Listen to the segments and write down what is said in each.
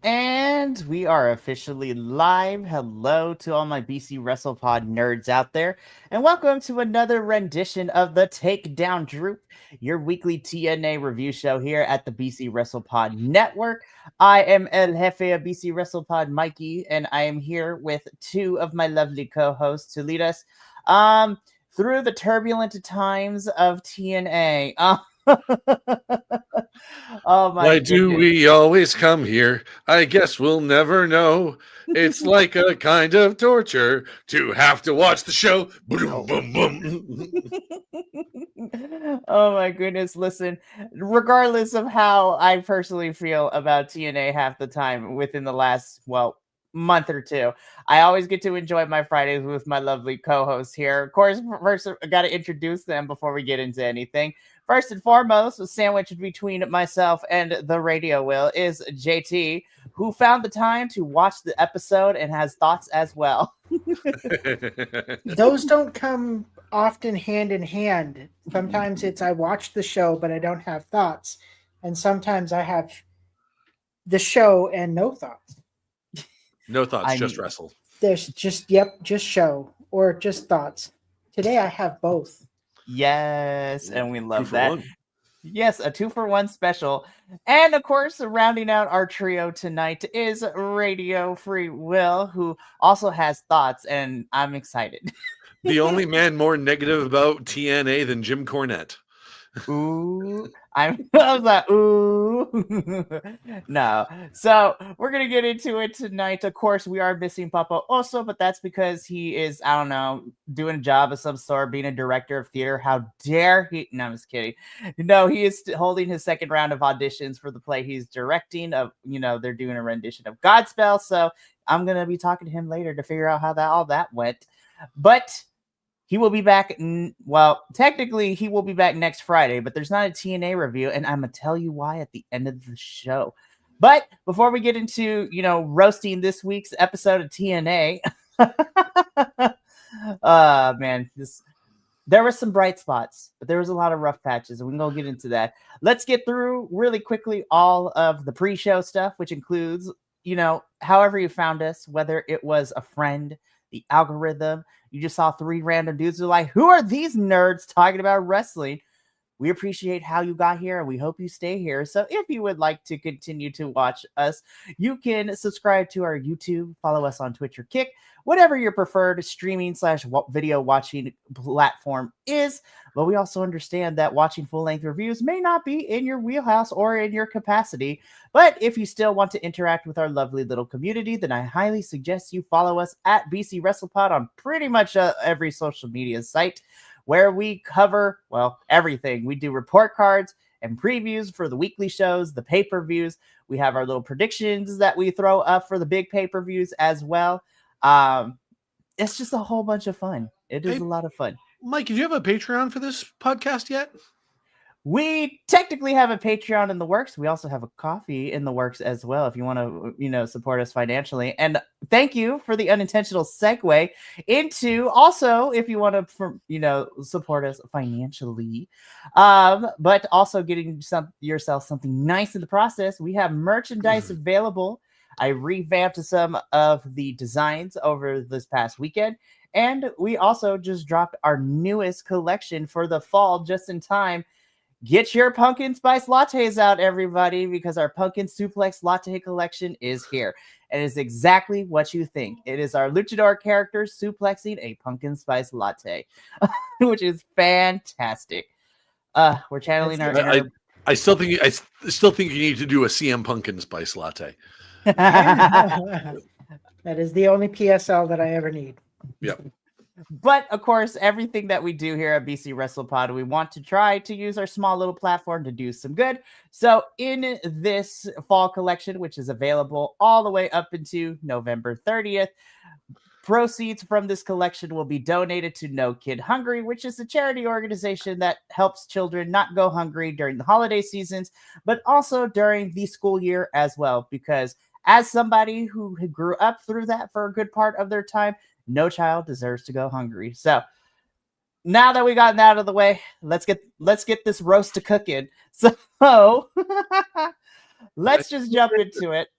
And we are officially live. Hello to all my BC WrestlePod nerds out there, and welcome to another rendition of the Takedown Troupe, your weekly TNA review show here at the BC WrestlePod Network. I am El Jefe of BC WrestlePod, Mikey, and I am here with two of my lovely co-hosts to lead us through the turbulent times of TNA. Oh my Why do goodness. we always come here? I guess we'll never know. It's like a kind of torture to have to watch the show. Boom, Oh. boom, boom. Oh my goodness. Listen, regardless of how I personally feel about TNA half the time within the last, month or two, I always get to enjoy my Fridays with my lovely co hosts here. Of course, first, I got to introduce them before we get into anything. First and foremost, sandwiched between myself and the radio wheel is JT, who found the time to watch the episode and has thoughts as well. Those don't come often hand in hand. Sometimes it's I watch the show but I don't have thoughts, and sometimes I have the show and no thoughts. No thoughts, I just mean, wrestle. There's just just show or just thoughts. Today I have both. yes, and we Two love for that. one. Yes, a 2-for-1 special. And of course, rounding out our trio tonight is Radio Free Will, who also has thoughts, and I'm excited. The only man more negative about TNA than Jim Cornette. Ooh, I was like, ooh. No. So we're gonna get into it tonight. Of course, we are missing Papa also, but that's because he is, I don't know, doing a job of some sort, being a director of theater. How dare he? No, I'm just kidding. No, he is holding his second round of auditions for the play he's directing. They're doing a rendition of Godspell. So I'm gonna be talking to him later to figure out how all that went. But he will be back. Technically, he will be back next Friday, but there's not a TNA review, and I'm gonna tell you why at the end of the show. But before we get into roasting this week's episode of TNA, man, there were some bright spots, but there was a lot of rough patches, and we can go get into that. Let's get through really quickly all of the pre-show stuff, which includes however you found us, whether it was a friend, the algorithm. You just saw three random dudes who are like, who are these nerds talking about wrestling? We appreciate how you got here and we hope you stay here. So if you would like to continue to watch us, you can subscribe to our YouTube, follow us on Twitch or Kick, whatever your preferred streaming/video watching platform is. But we also understand that watching full-length reviews may not be in your wheelhouse or in your capacity. But if you still want to interact with our lovely little community, then I highly suggest you follow us at BC WrestlePod on pretty much every social media site, where we cover, everything. We do report cards and previews for the weekly shows, the pay-per-views. We have our little predictions that we throw up for the big pay-per-views as well. It's just a whole bunch of fun. It is a lot of fun. Mike, did you have a Patreon for this podcast yet? We technically have a Patreon in the works. We also have a coffee in the works as well, if you want to, support us financially. And thank you for the unintentional segue into also, if you want to, support us financially, but also getting yourself something nice in the process. We have merchandise available. I revamped some of the designs over this past weekend. And we also just dropped our newest collection for the fall just in time. Get your pumpkin spice lattes out, everybody, because our pumpkin suplex latte collection is here. And it's exactly what you think. It is our luchador characters suplexing a pumpkin spice latte, which is fantastic. We're channeling our inner. I still think you need to do a CM Pumpkin spice latte. That is the only PSL that I ever need. Yep. But of course, everything that we do here at BC WrestlePod, we want to try to use our small little platform to do some good. So in this fall collection, which is available all the way up into November 30th, proceeds from this collection will be donated to No Kid Hungry, which is a charity organization that helps children not go hungry during the holiday seasons, but also during the school year as well. Because as somebody who grew up through that for a good part of their time, no child deserves to go hungry. So now that we got that out of the way, let's get this roast to cooking. So let's just jump into it.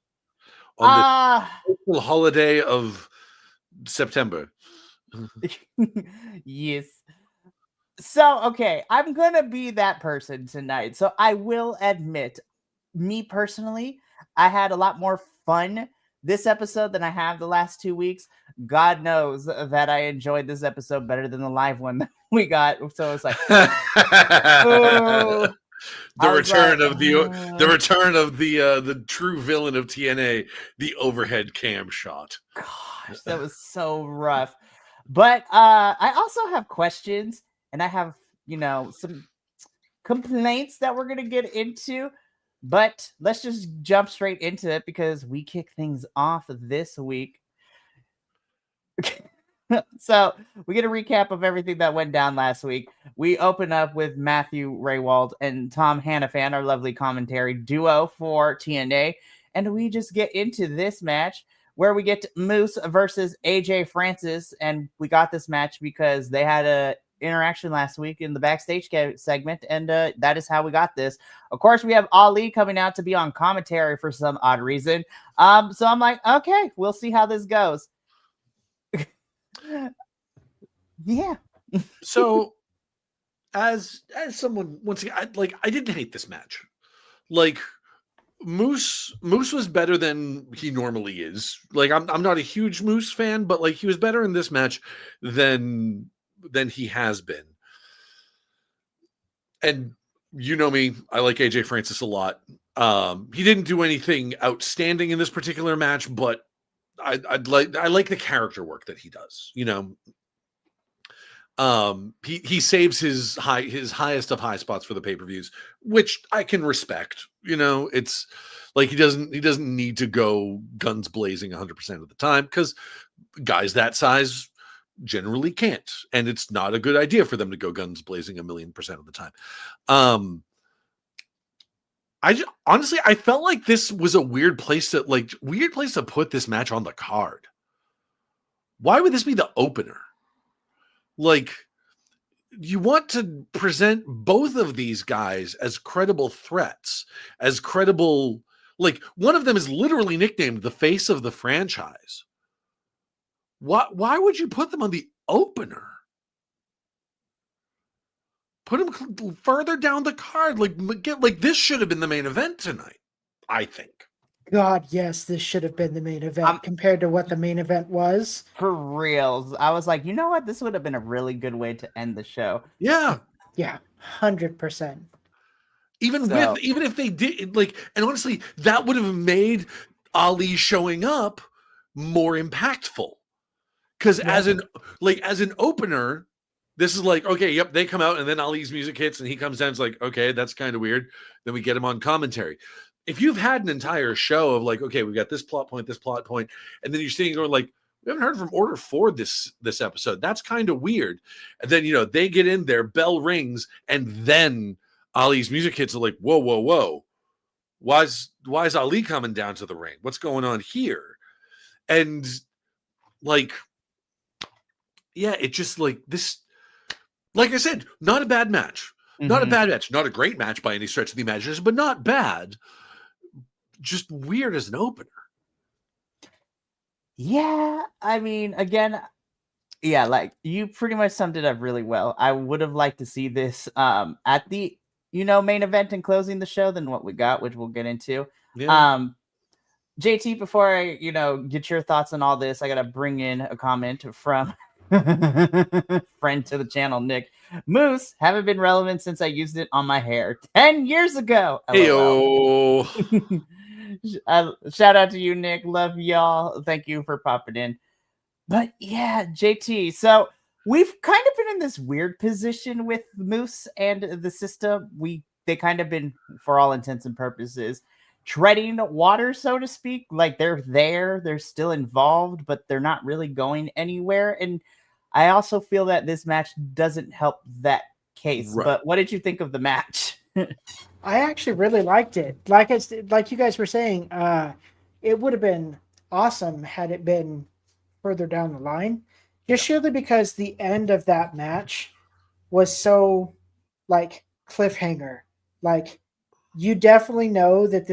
on the Ah, holiday of September. yes. So, okay, I'm gonna be that person tonight. So I will admit, me personally, I had a lot more fun this episode than I have the last 2 weeks. God knows that I enjoyed this episode better than the live one that we got. So it's like, oh, The I was like, return of the true villain of TNA, the overhead cam shot. gosh, that was so rough. But I also have questions, and I have some complaints that we're gonna get into. But let's just jump straight into it because we kick things off this week. So we get a recap of everything that went down last week. We open up with Matthew Raywald and Tom Hannafan, our lovely commentary duo for TNA, and we just get into this match where we get Moose versus AJ Francis, and we got this match because they had a interaction last week in the backstage segment, and that is how we got this. Of course, we have Ali coming out to be on commentary for some odd reason. So I'm like, okay, we'll see how this goes. Yeah. So, as someone, once again, I didn't hate this match. Like, Moose was better than he normally is. Like, I'm not a huge Moose fan, but like he was better in this match than he has been. And you know me, I like AJ Francis a lot. He didn't do anything outstanding in this particular match, but I like the character work that he does. He saves his highest of high spots for the pay-per-views, which I can respect. It's like he doesn't need to go guns blazing 100% of the time, because guys that size generally can't, and it's not a good idea for them to go guns blazing 1,000,000% of the time. Honestly, I felt like this was a weird place to put this match on the card. Why would this be the opener? Like, you want to present both of these guys as credible threats, as credible. Like, one of them is literally nicknamed the face of the franchise. Why would you put them on the opener? Put them further down the card. Like this should have been the main event tonight, I think. God, yes, this should have been the main event compared to what the main event was. For reals. I was like, you know what? This would have been a really good way to end the show. Yeah. Yeah, 100%. Even if they did, and honestly, that would have made Ali showing up more impactful. Because as an opener, this is like, okay, yep, they come out and then Ali's music hits and he comes down. It's like, okay, that's kind of weird. Then we get him on commentary. If you've had an entire show of like, okay, we got this plot point, and then you're sitting going like, we haven't heard from Order 4 this episode. That's kind of weird. And then, they get in there, bell rings, and then Ali's music hits are like, whoa. Why's Ali coming down to the ring? What's going on here? And like, yeah, it just like this, like I said, not a bad match. Mm-hmm. Not a bad match. Not a great match by any stretch of the imagination, but not bad. Just weird as an opener. Yeah, I mean, again, yeah, like you pretty much summed it up really well. I would have liked to see this at the main event and closing the show than what we got, which we'll get into. Yeah. JT, before I get your thoughts on all this, I gotta bring in a comment from friend to the channel, Nick. Moose haven't been relevant since I used it on my hair 10 years ago. Heyo. Shout out to you, Nick. Love y'all. Thank you for popping in. But yeah, JT. So we've kind of been in this weird position with Moose and the system. They kind of been, for all intents and purposes, treading water, so to speak. Like they're still involved, but they're not really going anywhere. And I also feel that this match doesn't help that case. Right. But what did you think of the match? I actually really liked it. Like you guys were saying, it would have been awesome had it been further down the line. Just surely because the end of that match was so like cliffhanger. Like, you definitely know that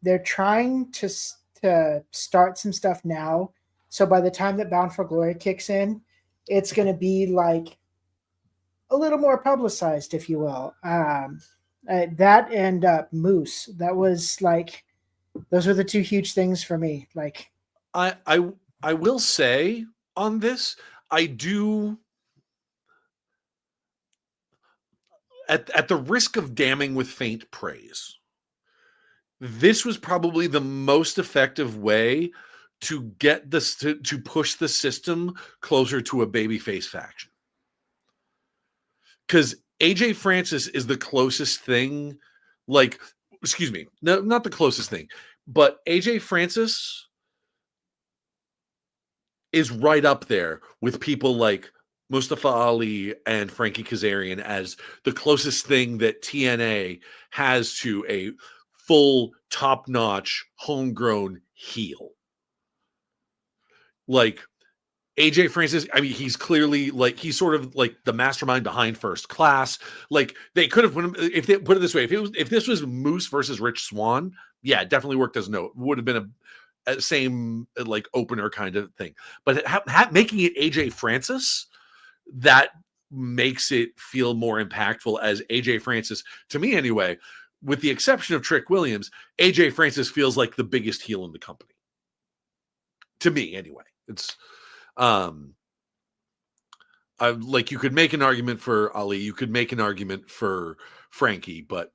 they're trying to to start some stuff now. So by the time that Bound for Glory kicks in, it's going to be like a little more publicized, if you will. That and Moose. That was like, those were the two huge things for me. Like, I will say on this, I do, at the risk of damning with faint praise, this was probably the most effective way to get this to push the system closer to a babyface faction. Because AJ Francis is the closest thing, like, excuse me, no, not the closest thing, but AJ Francis is right up there with people like Mustafa Ali and Frankie Kazarian as the closest thing that TNA has to a full, top-notch, homegrown heel. Like, AJ Francis, I mean, he's clearly like, he's sort of like the mastermind behind First Class. Like, they could have put him, if they put it this way, if this was Moose versus Rich Swann, yeah, it definitely worked as no, would have been a same like opener kind of thing. But making it AJ Francis, that makes it feel more impactful as AJ Francis, to me anyway, with the exception of Trick Williams. AJ Francis feels like the biggest heel in the company. To me anyway. It's like, you could make an argument for Ali, you could make an argument for Frankie, but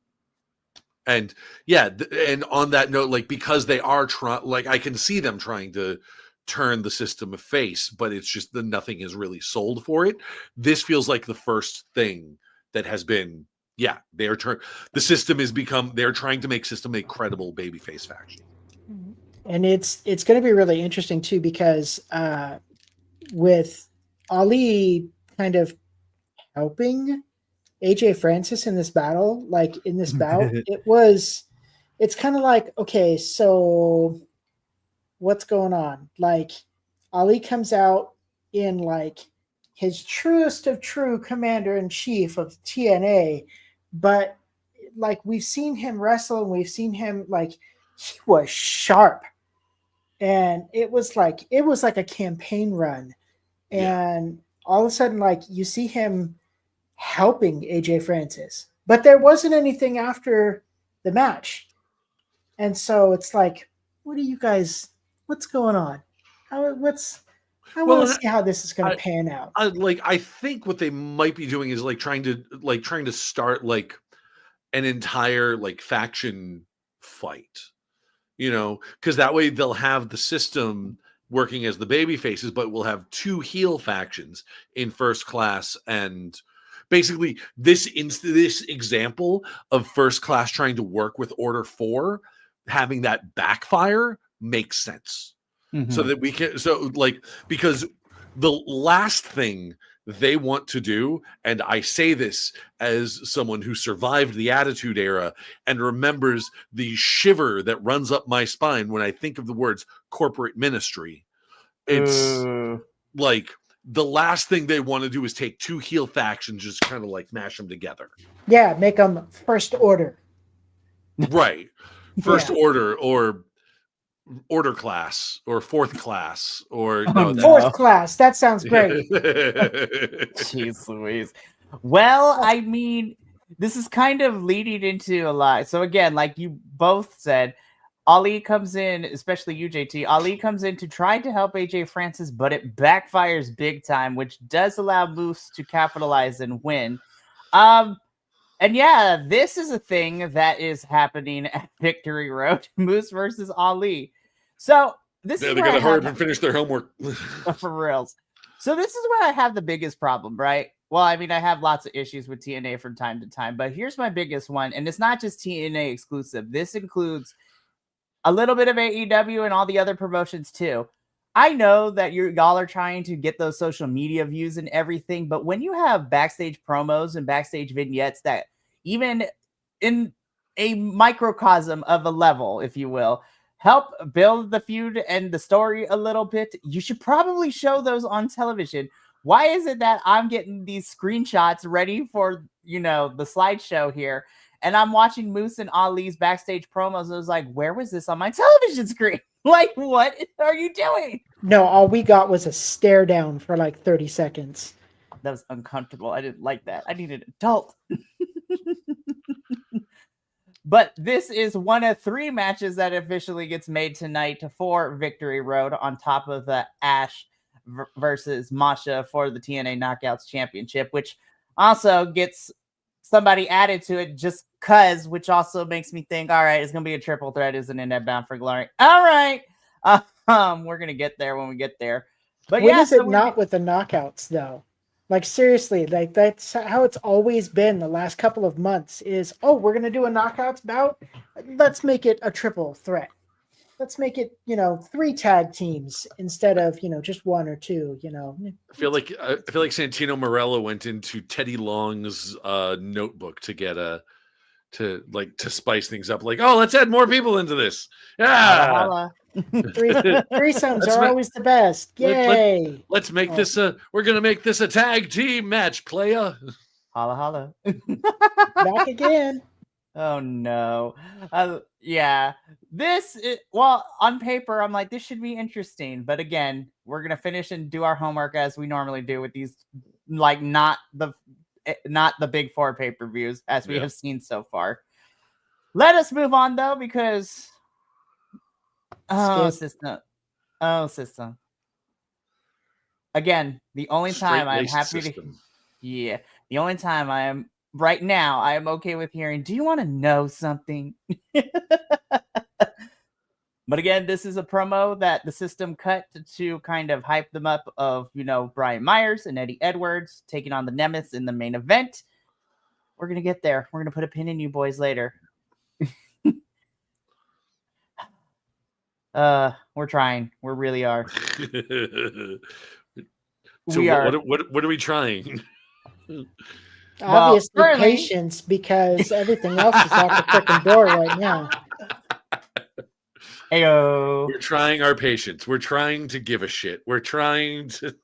and yeah, and on that note, like, because they are trying, like, I can see them trying to turn the system a face, but it's just that nothing is really sold for it. This feels like the first thing that has been, yeah, they're the system is become, they're trying to make system a credible babyface faction. And it's going to be really interesting too, because with Ali kind of helping AJ Francis in this battle, like in this bout, it's kind of like, okay, so what's going on? Like, Ali comes out in like his truest of true commander-in-chief of TNA, but like, we've seen him wrestle and we've seen him, like, he was sharp. And it was like a campaign run. And all of a sudden, like, you see him helping AJ Francis, but there wasn't anything after the match. And so it's like, what are you guys, what's going on? I want to see how this is going to pan out. I think what they might be doing is trying to start like an entire like faction fight, you know, because that way they'll have the system working as the baby faces, but we'll have two heel factions in First Class. And basically this example of First Class trying to work with Order 4, having that backfire makes sense. So that we can, because the last thing they want to do, and I say this as someone who survived the Attitude Era and remembers the shiver that runs up my spine when I think of the words corporate ministry, it's like the last thing they want to do is take two heel factions, just kind of like mash them together. Yeah, make them First Order. Right. First Order, or Order Class, or Fourth Class, or Fourth Class. That sounds great. Jeez Louise. Well, I mean, this is kind of leading into a lot. So again, like you both said, Ali comes in, especially you, JT. Ali comes in to try to help AJ Francis, but it backfires big time, which does allow Moose to capitalize and win. And yeah, this is a thing that is happening at Victory Road, Moose versus Ali. So this is they gotta hurry up and finish their homework. For reals. So this is where I have the biggest problem, right? Well, I mean, I have lots of issues with TNA from time to time, but here's my biggest one, and it's not just TNA exclusive. This includes a little bit of AEW and all the other promotions too. I know that y'all are trying to get those social media views and everything, but when you have backstage promos and backstage vignettes that even in a microcosm of a level, if you will, help build the feud and the story a little bit, you should probably show those on television. Why is it that I'm getting these screenshots ready for, you know, the slideshow here, and I'm watching Moose and Ali's backstage promos? I was like, where was this on my television screen? Like, what are you doing? No, all we got was a stare down for like 30 seconds. That was uncomfortable. I didn't like that. I needed an adult. But this is one of 3 matches that officially gets made tonight for Victory Road, on top of the Ash versus Masha for the TNA Knockouts Championship, which also gets somebody added to it just cuz, which also makes me think, all right, it's going to be a triple threat, isn't it, at Bound for Glory? All right. We're going to get there when we get there. But when yeah, is it not with the knockouts though? Like, seriously, like that's how it's always been the last couple of months is, oh, we're going to do a knockouts bout. Let's make it a triple threat. Let's make it, 3 tag teams instead of, just 1 or 2, I feel like Santino Marella went into Teddy Long's notebook to get to spice things up. Like, oh, let's add more people into this. Yeah. Holla, Threesomes are always the best. Yay. Let's make this we're going to make this a tag team match, playa. Holla, holla. Back again. Oh no. Yeah. Well, on paper, I'm like, this should be interesting. But again, we're gonna finish and do our homework as we normally do with these, like, not the big 4 pay-per-views as we have seen so far. Let us move on though, because system. Again, the only time I'm happy the only time I am right now, I am okay with hearing, do you want to know something? But again, this is a promo that the system cut to kind of hype them up of, Brian Myers and Eddie Edwards taking on the Nemeth in the main event. We're going to get there. We're going to put a pin in you boys later. We're trying. We really are. So what are we trying? Obviously, patience, because everything else is out the freaking door right now. Heyo. We're trying our patience. We're trying to give a shit. We're trying to.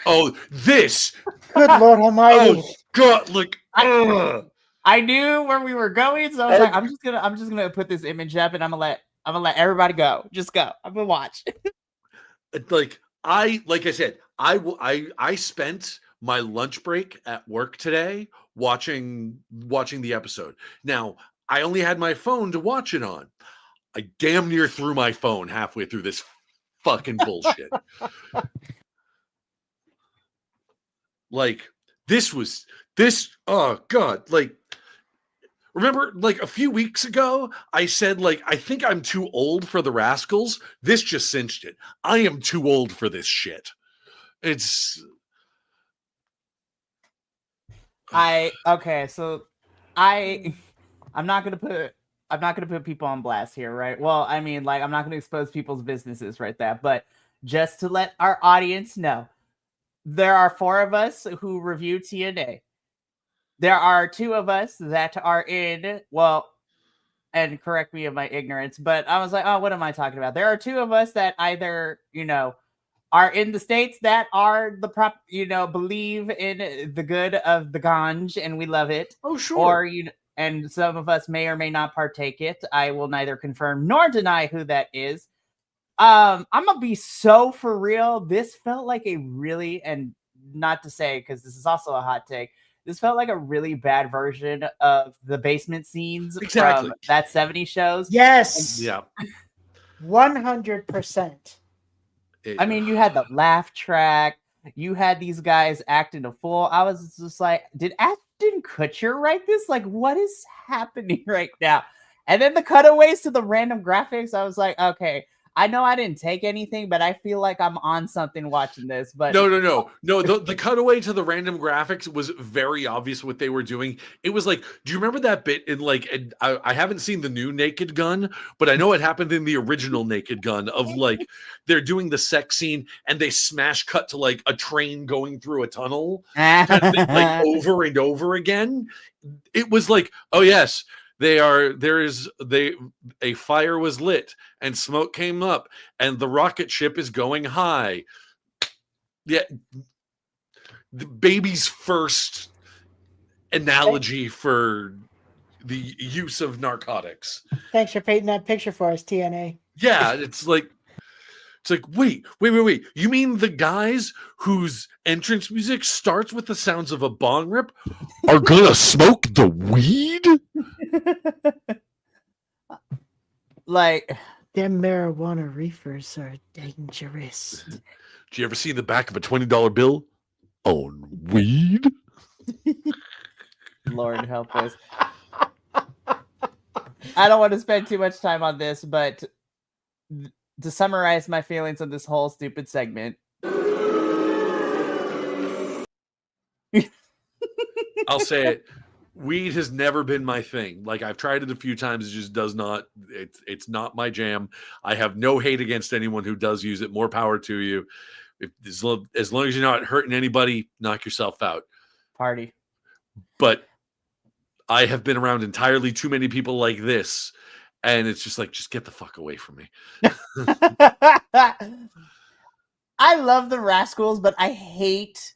Oh, this. Good Lord Almighty. Oh God! Look. I knew where we were going, so I was like, I'm just gonna put this image up, and I'm gonna let everybody go. Just go. I'm gonna watch. Like I said, I spent my lunch break at work today watching the episode. Now, I only had my phone to watch it on. I damn near threw my phone halfway through this fucking bullshit. Like, oh God, like, remember, like, a few weeks ago, I said, like, I think I'm too old for the Rascals. This just cinched it. I am too old for this shit. I'm not gonna put people on blast here, right? Well, I mean, like, I'm not gonna expose people's businesses right there, but just to let our audience know, there are 4 of us who review TNA. There are 2 of us that are in, well, and correct me of my ignorance, but I was like, oh, what am I talking about? There are 2 of us that either, are in the States that are believe in the good of the ganj and we love it. Oh, sure. Or, and some of us may or may not partake it. I will neither confirm nor deny who that is. I'm gonna be so for real. This felt like a really, and not to say, because this is also a hot take, this felt like a really bad version of the basement scenes from that 70s shows. Yes. Yeah. 100%. I mean, you had the laugh track. You had these guys acting a fool. I was just like, did Ashton Kutcher write this? Like, what is happening right now? And then the cutaways to the random graphics, I was like, okay, I know I didn't take anything, but I feel like I'm on something watching this. But no. The cutaway to the random graphics was very obvious what they were doing. It was like, do you remember that bit in, like, I haven't seen the new Naked Gun, but I know it happened in the original Naked Gun of, like, they're doing the sex scene and they smash cut to, like, a train going through a tunnel, kind of thing, like, over and over again. It was like, oh yes, a fire was lit and smoke came up and the rocket ship is going high. Yeah. The baby's first analogy for the use of narcotics. Thanks for painting that picture for us, TNA. Yeah, it's like, wait. You mean the guys whose entrance music starts with the sounds of a bong rip are gonna smoke the weed? Like, them marijuana reefers are dangerous. Do you ever see the back of a $20 bill on weed? Lord help us. I don't want to spend too much time on this, but to summarize my feelings on this whole stupid segment. I'll say it. Weed has never been my thing. Like, I've tried it a few times. It just does not. It's not my jam. I have no hate against anyone who does use it. More power to you. As long as you're not hurting anybody, knock yourself out. Party. But I have been around entirely too many people like this, and it's just like, just get the fuck away from me. I love the Rascals, but I hate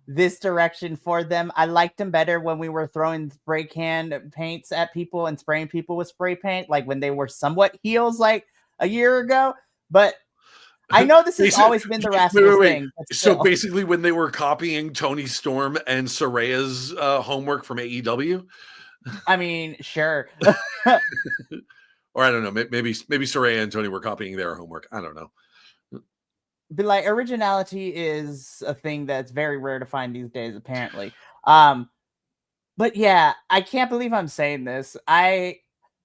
this direction for them. I liked them better when we were throwing spray can paints at people and spraying people with spray paint, like when they were somewhat heels like a year ago. But I know this has always been the Rascals thing. So basically when they were copying Tony Storm and Soraya's homework from AEW? I mean, sure. Or I don't know, maybe Soraya and Tony were copying their homework. I don't know. But like, originality is a thing that's very rare to find these days, apparently. But yeah, I can't believe I'm saying this.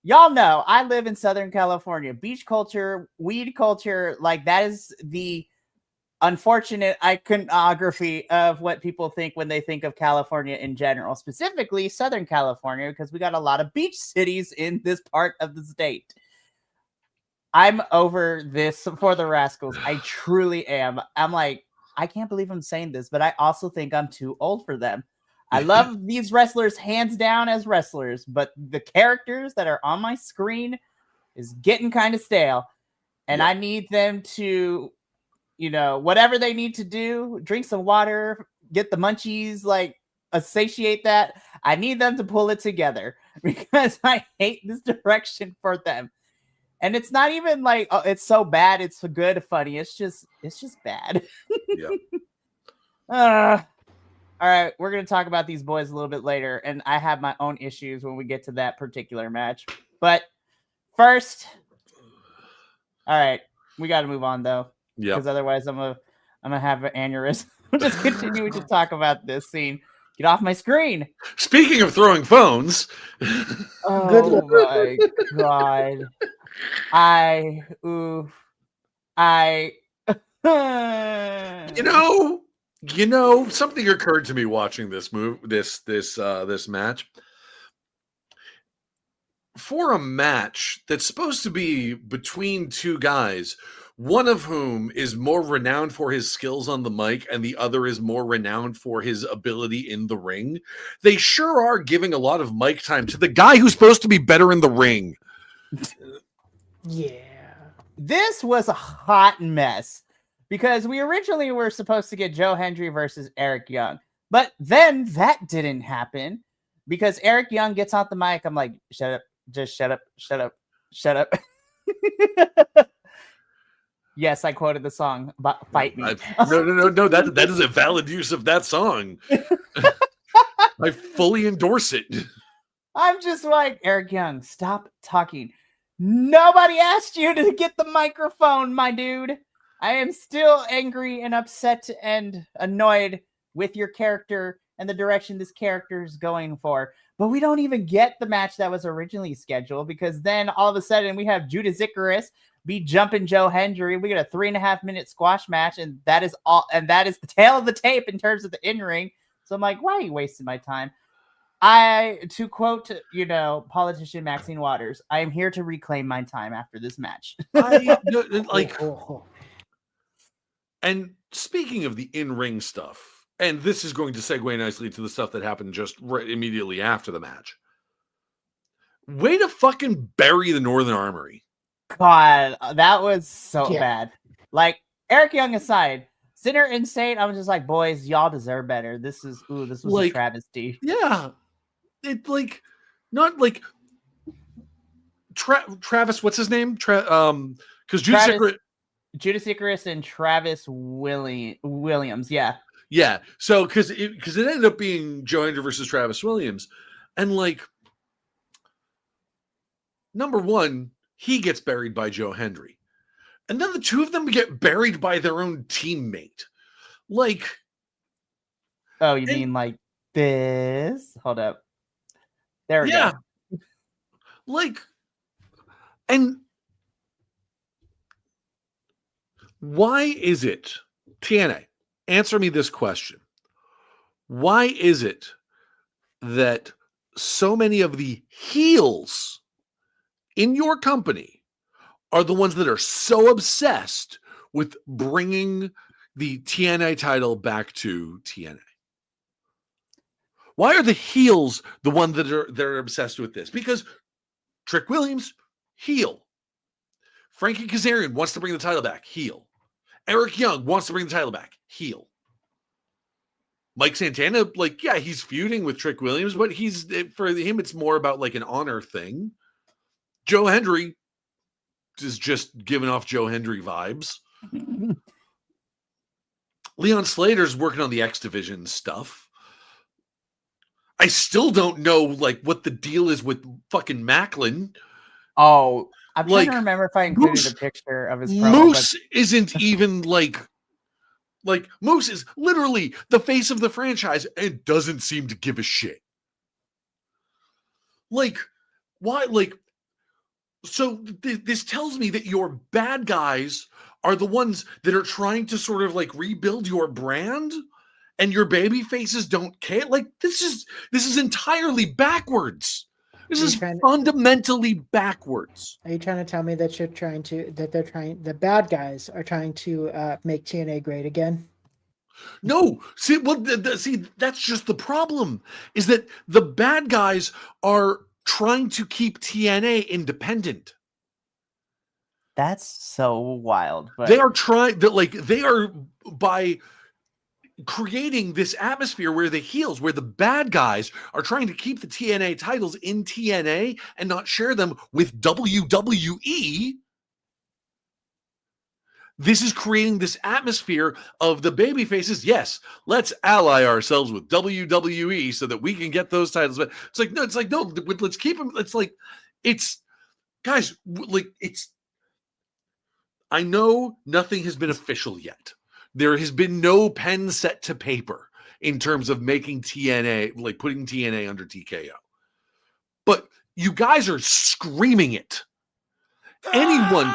Y'all know I live in Southern California. Beach culture, weed culture, like that is the unfortunate iconography of what people think when they think of California in general, specifically Southern California, because we got a lot of beach cities in this part of the state. I'm over this for the Rascals. I truly am. I'm like, I can't believe I'm saying this, but I also think I'm too old for them. I love these wrestlers hands down as wrestlers, but the characters that are on my screen is getting kind of stale. And I need them to, whatever they need to do, drink some water, get the munchies, like satiate that. I need them to pull it together because I hate this direction for them. And it's not even like, oh, it's so bad, it's good, funny. It's just bad. Yeah. All right, we're going to talk about these boys a little bit later, and I have my own issues when we get to that particular match. But first, all right, we got to move on though, because otherwise I'm gonna have an aneurysm. Just continuing to talk about this scene. Get off my screen. Speaking of throwing phones, oh my god, something occurred to me watching this match. For a match that's supposed to be between two guys, one of whom is more renowned for his skills on the mic and the other is more renowned for his ability in the ring, they sure are giving a lot of mic time to the guy who's supposed to be better in the ring. Yeah. This was a hot mess because we originally were supposed to get Joe Hendry versus Eric Young, but then that didn't happen because Eric Young gets off the mic. I'm like, shut up, just shut up. Yes, I quoted the song, but Fight Me. No. That is a valid use of that song. I fully endorse it. I'm just like, Eric Young, stop talking. Nobody asked you to get the microphone, my dude. I am still angry and upset and annoyed with your character and the direction this character is going for. But we don't even get the match that was originally scheduled because then all of a sudden we have Judas Icarus be jumping Joe Hendry. We get a 3.5 minute squash match, and that is all. And that is the tail of the tape in terms of the in-ring. So I'm like, why are you wasting my time? To quote, politician Maxine Waters, I am here to reclaim my time after this match. And speaking of the in-ring stuff, and this is going to segue nicely to the stuff that happened just immediately after the match. Way to fucking bury the Northern Armory. God, that was so bad. Like, Eric Young aside, Sinner and Saint, I was just like, boys, y'all deserve better. This was like, a travesty. Yeah. It not like Travis. What's his name? Because Judas Icarus and Travis Williams. Yeah. Yeah. So because it ended up being Joe Hendry versus Travis Williams, and like number one, he gets buried by Joe Hendry, and then the two of them get buried by their own teammate. Like, oh, you mean like this? Hold up. There we go. Like, and why is it, TNA? Answer me this question. Why is it that so many of the heels in your company are the ones that are so obsessed with bringing the TNA title back to TNA? Why are the heels the one that are obsessed with this? Because Trick Williams, heel. Frankie Kazarian wants to bring the title back, heel. Eric Young wants to bring the title back, heel. Mike Santana, like, yeah, he's feuding with Trick Williams, but for him, it's more about like an honor thing. Joe Hendry is just giving off Joe Hendry vibes. Leon Slater's working on the X Division stuff. I still don't know like what the deal is with fucking Macklin. Oh, I'm trying to remember if I included a picture of his promo. Moose isn't even like Moose is literally the face of the franchise and doesn't seem to give a shit. Like, why? Like, so this tells me that your bad guys are the ones that are trying to sort of like rebuild your brand, and your baby faces don't care. Like, this is entirely backwards. This is fundamentally backwards. Are you trying to tell me that the bad guys are trying to make TNA great again? No, see, that's just the problem, is that the bad guys are trying to keep TNA independent. That's so wild. But they are by creating this atmosphere where the bad guys are trying to keep the TNA titles in TNA and not share them with WWE. This is creating this atmosphere of the baby faces. Yes, let's ally ourselves with WWE so that we can get those titles. But it's like, no, let's keep them. I know nothing has been official yet. There has been no pen set to paper in terms of making TNA, like putting TNA under TKO. But you guys are screaming it. Anyone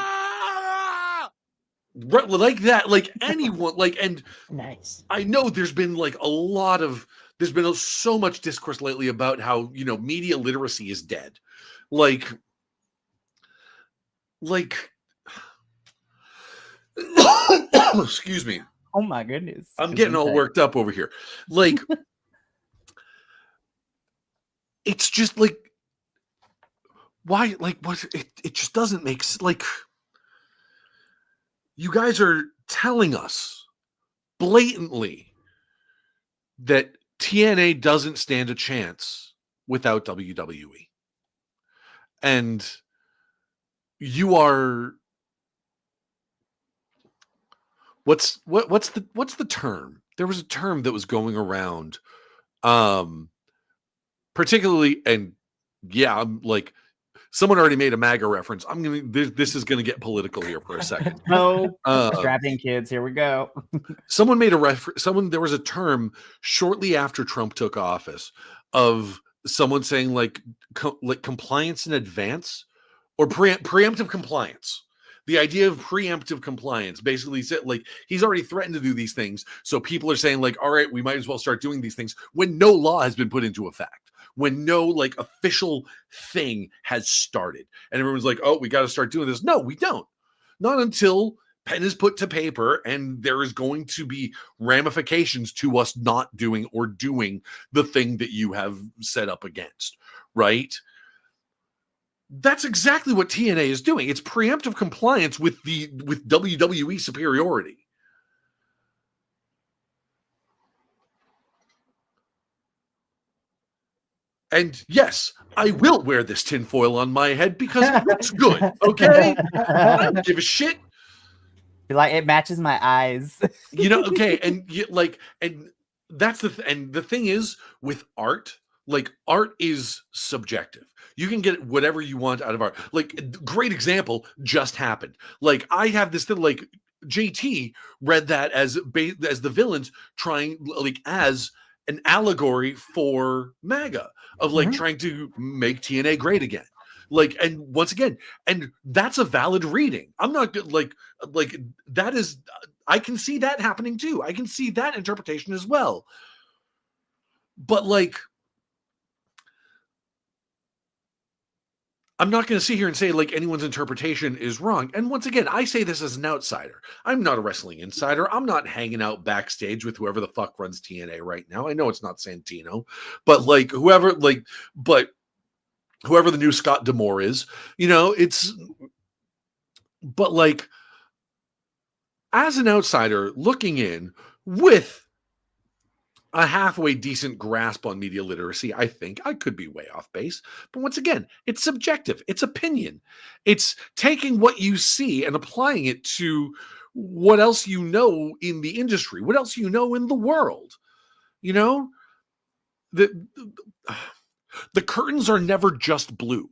like that, like anyone, like, and nice. I know there's been so much discourse lately about how, media literacy is dead. Like excuse me. Oh my goodness. I'm getting all worked up over here. Like, it's just like, why? Like, what? It just doesn't make sense. Like, you guys are telling us blatantly that TNA doesn't stand a chance without WWE. And you are, what's the term? There was a term that was going around, particularly, and yeah, I'm like, someone already made a MAGA reference. This is gonna get political here for a second. Strapping kids, here we go. Someone made a reference. There was a term shortly after Trump took office of someone saying like compliance in advance, or preemptive compliance. The idea of preemptive compliance basically said, like, he's already threatened to do these things, so people are saying like, all right, we might as well start doing these things when no law has been put into effect, when no like official thing has started, and everyone's like, oh, we got to start doing this. No, we don't. Not until pen is put to paper and there is going to be ramifications to us not doing or doing the thing that you have set up against, right? That's exactly what TNA is doing. It's preemptive compliance with WWE superiority. And yes, I will wear this tinfoil on my head because it looks good. Okay, I don't give a shit. Like it matches my eyes. Okay, and and that's and the thing is with art, like art is subjective. You can get whatever you want out of art. Like, great example just happened. Like, I have this thing, like, JT read that as the villains trying, like, as an allegory for MAGA of like trying to make TNA great again. Like, and once again, and that's a valid reading. I'm not good. Like that is, I can see that happening too. I can see that interpretation as well. But like, I'm not going to sit here and say like anyone's interpretation is wrong. And once again, I say this as an outsider. I'm not a wrestling insider. I'm not hanging out backstage with whoever the fuck runs TNA right now. I know it's not Santino, but like whoever the new Scott D'Amore is, but like as an outsider looking in with a halfway decent grasp on media literacy, I think I could be way off base. But once again, it's subjective. It's opinion. It's taking what you see and applying it to what else you know in the industry, what else you know in the world. The curtains are never just blue.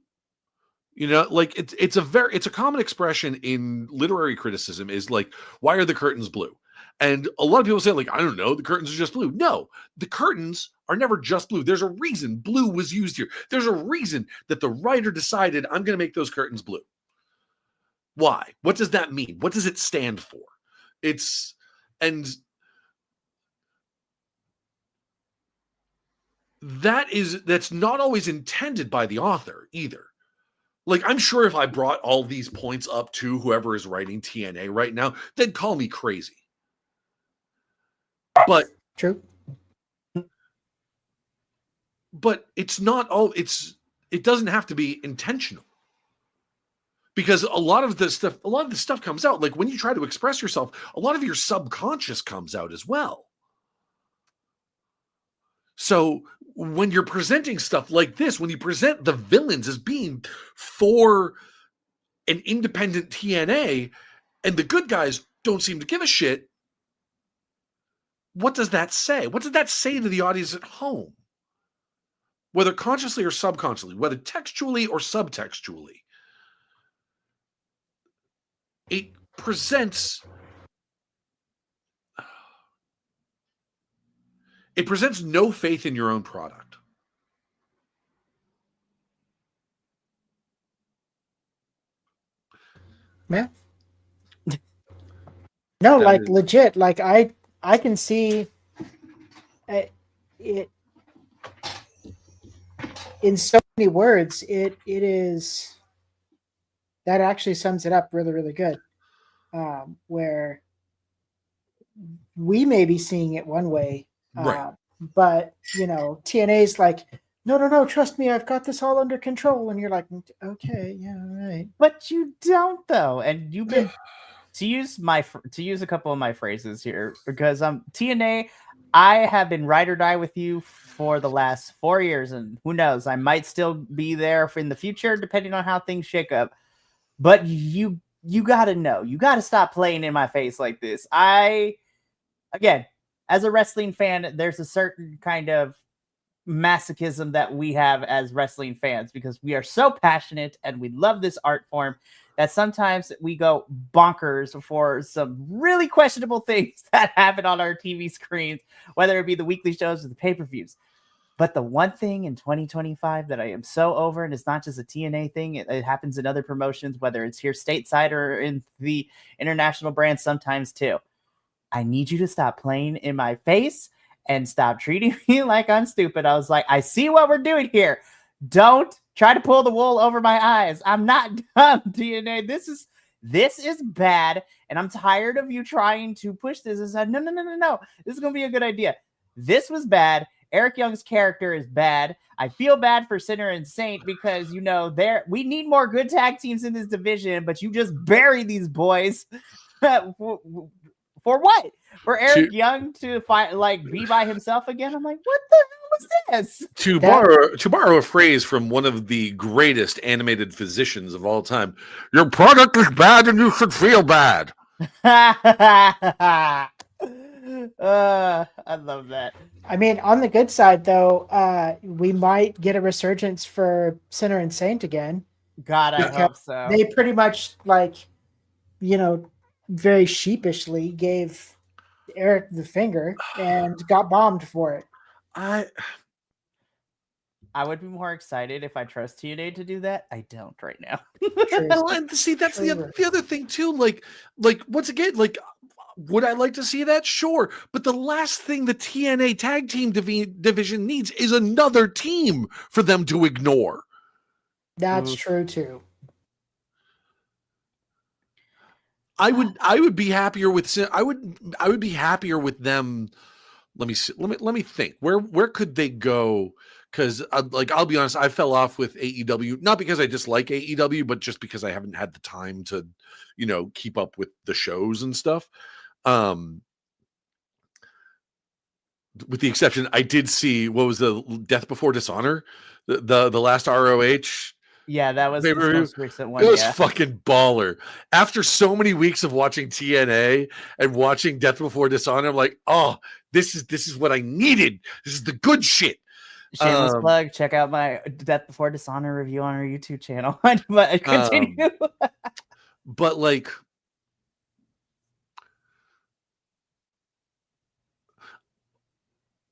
Like it's a common expression in literary criticism is like, why are the curtains blue? And a lot of people say, like, I don't know, the curtains are just blue. No, the curtains are never just blue. There's a reason blue was used here. There's a reason that the writer decided, I'm going to make those curtains blue. Why? What does that mean? What does it stand for? That's not always intended by the author either. Like, I'm sure if I brought all these points up to whoever is writing TNA right now, they'd call me crazy. But true. But it's not all. It doesn't have to be intentional. Because a lot of the stuff comes out. Like when you try to express yourself, a lot of your subconscious comes out as well. So when you're presenting stuff like this, when you present the villains as being for an independent TNA and the good guys don't seem to give a shit, what does that say? What does that say to the audience at home? Whether consciously or subconsciously, whether textually or subtextually, it presents no faith in your own product. Yeah. No, like legit. Like I can see it in so many words. It is that actually sums it up really, really good. Where we may be seeing it one way, right? But TNA's like, no, trust me, I've got this all under control, and you're like, okay, yeah, all right, but you don't though, and you've been. To use a couple of my phrases here, because TNA, I have been ride or die with you for the last 4 years, and who knows, I might still be there in the future depending on how things shake up. But you gotta know, you gotta stop playing in my face like this. Again, as a wrestling fan, there's a certain kind of masochism that we have as wrestling fans because we are so passionate and we love this art form that sometimes we go bonkers for some really questionable things that happen on our TV screens, whether it be the weekly shows or the pay-per-views. But the one thing in 2025 that I am so over, and it's not just a TNA thing, it happens in other promotions, whether it's here stateside or in the international brands sometimes too. I need you to stop playing in my face and stop treating me like I'm stupid. I was like, I see what we're doing here. Don't try to pull the wool over my eyes. I'm not dumb, TNA. This is bad, and I'm tired of you trying to push this. I said, no. This is going to be a good idea. This was bad. Eric Young's character is bad. I feel bad for Sinner and Saint because, we need more good tag teams in this division, but you just bury these boys For what? For Eric Young to fight, like, be by himself again? I'm like, what the hell was this? To borrow a phrase from one of the greatest animated physicians of all time, your product is bad and you should feel bad. I love that. I mean, on the good side, though, we might get a resurgence for Sinner and Saint again. God, I hope so. They pretty much, like, very sheepishly gave Eric the finger and got bombed for it. I would be more excited if I trust TNA to do that. I don't right now. Well, and see, that's the other thing too. Like once again, like, would I like to see that? Sure, but the last thing the TNA tag team division needs is another team for them to ignore. That's true too. I would be happier with I would be happier with them. Let me see. Let me think. Where could they go? Because I'll be honest, I fell off with AEW, not because I dislike AEW, but just because I haven't had the time to, keep up with the shows and stuff. With the exception, I did see, what was the Death Before Dishonor, the last ROH. Yeah, that was the most recent one. It was fucking baller. After so many weeks of watching TNA and watching Death Before Dishonor, I'm like, oh, this is what I needed. This is the good shit. Shameless plug. Check out my Death Before Dishonor review on our YouTube channel. But continue. But like,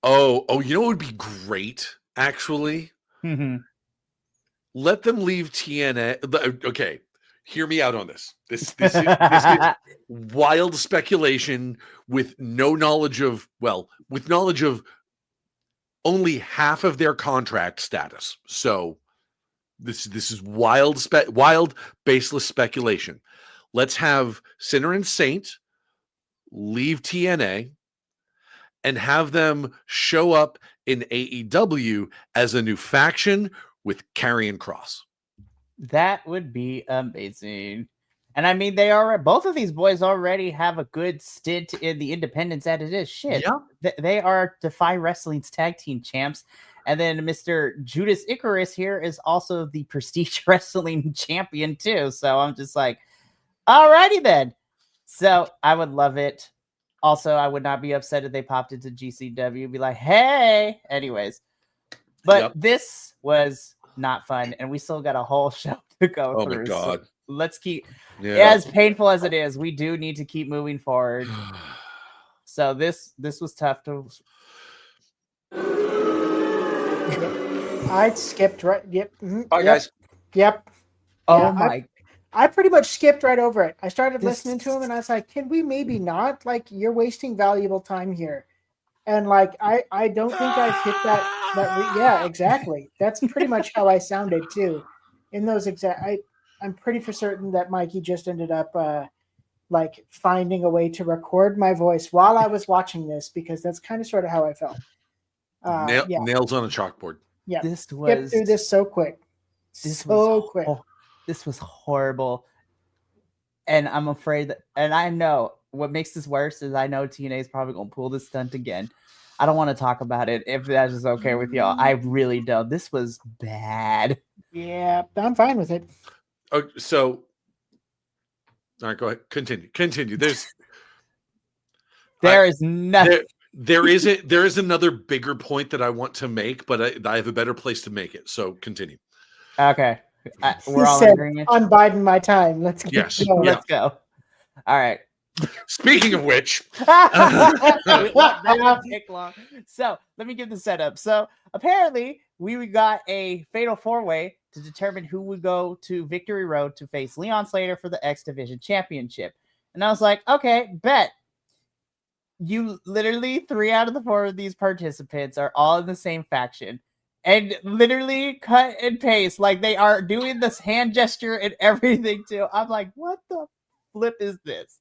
you know what would be great, actually? Mm-hmm. Let them leave TNA. Okay, hear me out on this. This is wild speculation with no knowledge of, with knowledge of only half of their contract status. So this is wild, baseless speculation. Let's have Sinner and Saint leave TNA and have them show up in AEW as a new faction with Karrion Kross. That would be amazing. And I mean, both of these boys already have a good stint in the independents as it is. Shit. Yeah. They are Defy Wrestling's tag team champs. And then Mr. Judas Icarus here is also the Prestige Wrestling champion too. So I'm just like, alrighty then. So I would love it. Also, I would not be upset if they popped into GCW and be like, hey. Anyways. But this was not fun, and we still got a whole show to go through. Oh my God. So let's keep, as painful as it is, we do need to keep moving forward. So this was tough to. I skipped right. Yep. Bye, guys. Yep. Oh my. I pretty much skipped right over it. I started listening to him, and I was like, can we maybe not? Like, you're wasting valuable time here. And like, I don't think I've hit that. Yeah, exactly. That's pretty much how I sounded too. In those I'm pretty for certain that Mikey just ended up like finding a way to record my voice while I was watching this, because that's kind of sort of how I felt. Nails on a chalkboard. Yeah, this was skip through this so quick. This was horrible. And I'm afraid that, and I know what makes this worse is I know TNA is probably going to pull this stunt again. I don't want to talk about it if that is okay with y'all. I really don't. This was bad. Yeah, I'm fine with it. Oh, so, all right, go ahead. Continue. There is nothing. There is another bigger point that I want to make, but I have a better place to make it. So continue. Okay. We're all in agreement. I'm biding my time. Let's go. Let's go. All right. Speaking of which, that won't take long. So let me give the setup. So apparently we got a fatal 4-way to determine who would go to Victory Road to face Leon Slater for the X Division Championship. And I was like, okay, bet. You literally 3 out of the 4 of these participants are all in the same faction. And literally cut and paste, like they are doing this hand gesture and everything too. I'm like, what the flip is this?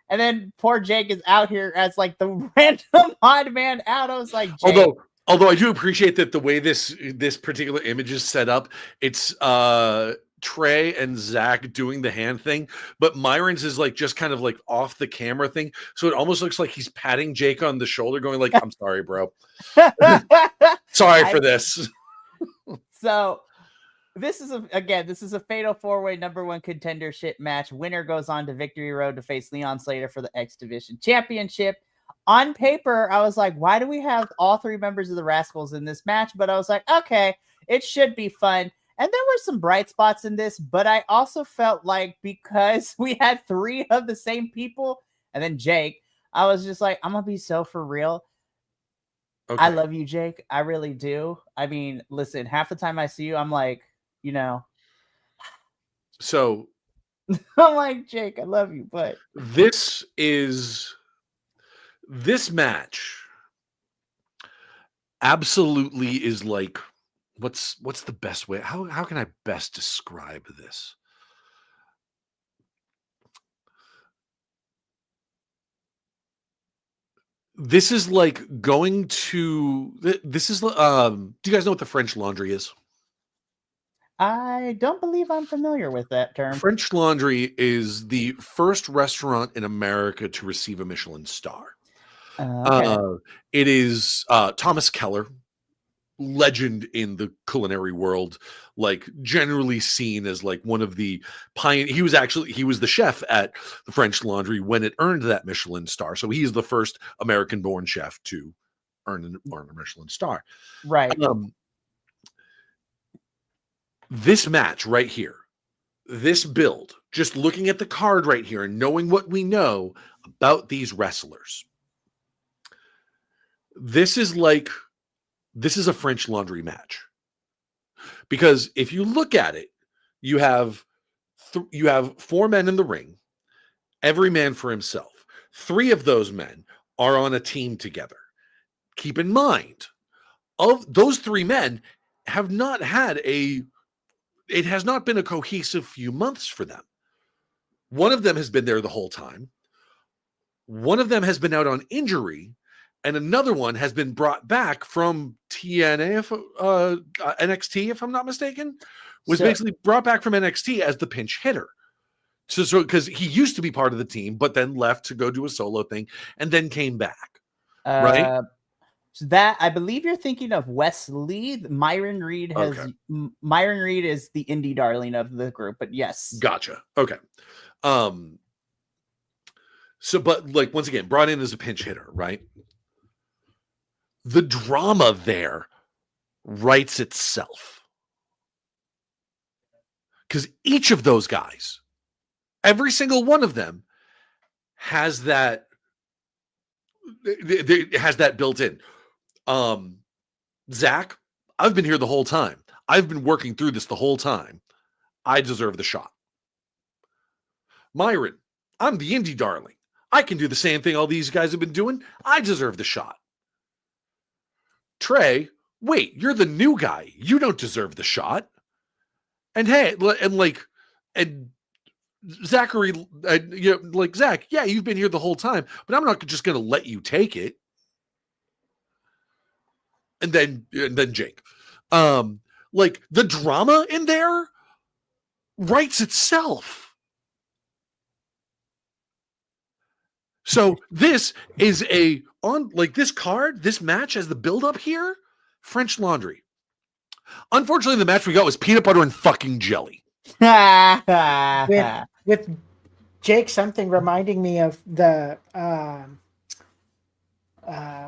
And then poor Jake is out here as like the random odd man out. I was like, Jake. Although I do appreciate that the way this particular image is set up, it's Trey and Zach doing the hand thing, but Myron's is like just kind of like off the camera thing. So it almost looks like he's patting Jake on the shoulder, going like, I'm sorry, bro. Sorry for this. So this is a fatal 4-way #1 contendership match. Winner goes on to Victory Road to face Leon Slater for the X Division Championship. On paper, I was like, why do we have all 3 members of the Rascals in this match? But I was like, okay, it should be fun. And there were some bright spots in this, but I also felt like because we had 3 of the same people and then Jake, I was just like, I'm going to be so for real. Okay. I love you, Jake. I really do. I mean, listen, half the time I see you, I'm like, you know. So. I'm like, Jake, I love you, but. This match absolutely is like, what's the best way? How can I best describe this? This is like going to this is do you guys know what the French Laundry is? I don't believe I'm familiar with that term. French Laundry is the first restaurant in America to receive a Michelin star. Okay. It is Thomas Keller, legend in the culinary world, like generally seen as like one of the he was the chef at the French Laundry when it earned that Michelin star. So he's the first American born chef to earn a Michelin star. Right. This match right here, this build, just looking at the card right here and knowing what we know about these wrestlers, this is a French Laundry match. Because if you look at it, you have 4 men in the ring, every man for himself. 3 of those men are on a team together. Keep in mind, of those 3 men have not had it has not been a cohesive few months for them. One of them has been there the whole time. One of them has been out on injury. And another one has been brought back from TNA, NXT, if I'm not mistaken, was basically brought back from NXT as the pinch hitter. So because he used to be part of the team, but then left to go do a solo thing and then came back. Right? So that, I believe you're thinking of Wesley. Myron Reed Myron Reed is the indie darling of the group, but yes. Gotcha. Okay. So, but like, once again, brought in as a pinch hitter, right? The drama there writes itself. Because each of those guys, every single one of them has that built in. Zach, I've been here the whole time. I've been working through this the whole time. I deserve the shot. Myron, I'm the indie darling. I can do the same thing all these guys have been doing. I deserve the shot. Trey, wait, you're the new guy. You don't deserve the shot. And hey, and Zachary, Zach, yeah, you've been here the whole time, but I'm not just going to let you take it. And then Jake, the drama in there writes itself. So this is this card, this match as the build up here, French Laundry. Unfortunately, the match we got was peanut butter and fucking jelly. with Jake, something reminding me of the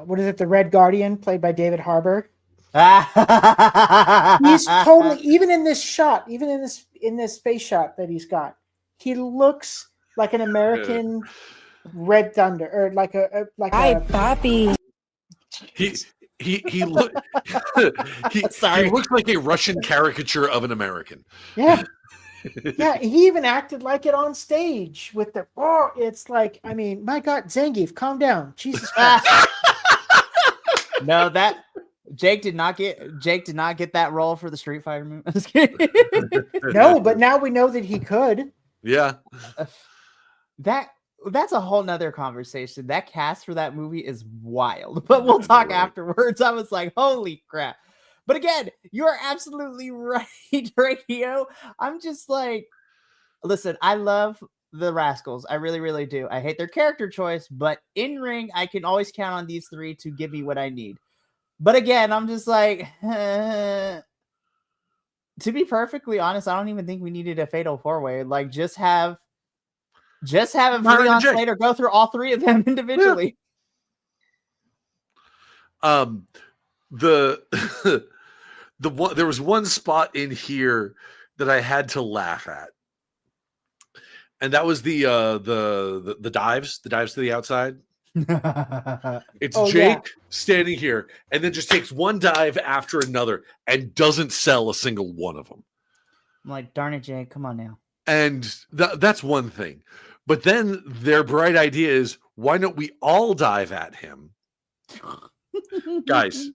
what is it? The Red Guardian, played by David Harbour. He's totally, even in this shot, even in this face shot that he's got, he looks like an American Red Thunder, or like a Papi. He looks like a Russian caricature of an American. Yeah. Yeah, he even acted like it on stage with the it's like, I mean, my God, Zangief, calm down. Jesus Christ. No, that Jake did not get that role for the Street Fighter movie. No, but now we know that he could. Yeah. That's a whole nother conversation. That cast for that movie is wild, but we'll talk afterwards. I was like, holy crap. But again, you are absolutely right, Radio. I'm just like, listen, I love the Rascals. I really, really do. I hate their character choice, but in ring, I can always count on these three to give me what I need. But again, I'm just like, to be perfectly honest, I don't even think we needed a fatal 4-way. Like, just have Leon Slater go through all three of them individually. Yeah. There was one spot in here that I had to laugh at, and that was the dives to the outside. It's Jake standing here and then just takes one dive after another and doesn't sell a single one of them. I'm like, darn it, Jake, come on now. And that's one thing. But then their bright idea is, why don't we all dive at him? guys,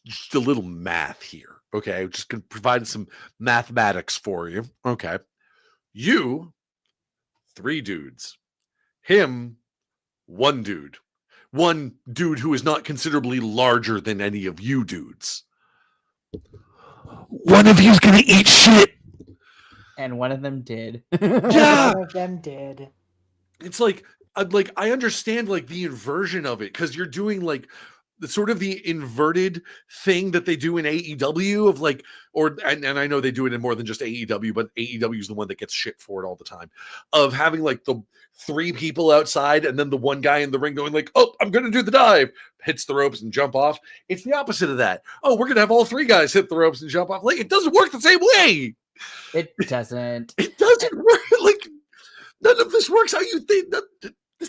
just a little math here. Okay, I'm just gonna provide some mathematics for you. Okay. You, 3 dudes. Him, 1 dude. 1 dude who is not considerably larger than any of you dudes. One of you's gonna eat shit. And one of them did. Yeah. One of them did. It's like I understand like the inversion of it, because you're doing like the sort of the inverted thing that they do in AEW of like, and I know they do it in more than just AEW, but AEW is the one that gets shit for it all the time, of having like the 3 people outside and then the one guy in the ring going like, oh, I'm going to do the dive, hits the ropes and jump off. It's the opposite of that. Oh, we're going to have all 3 guys hit the ropes and jump off. Like, it doesn't work the same way. It doesn't. It doesn't work. Like, none of this works how you think.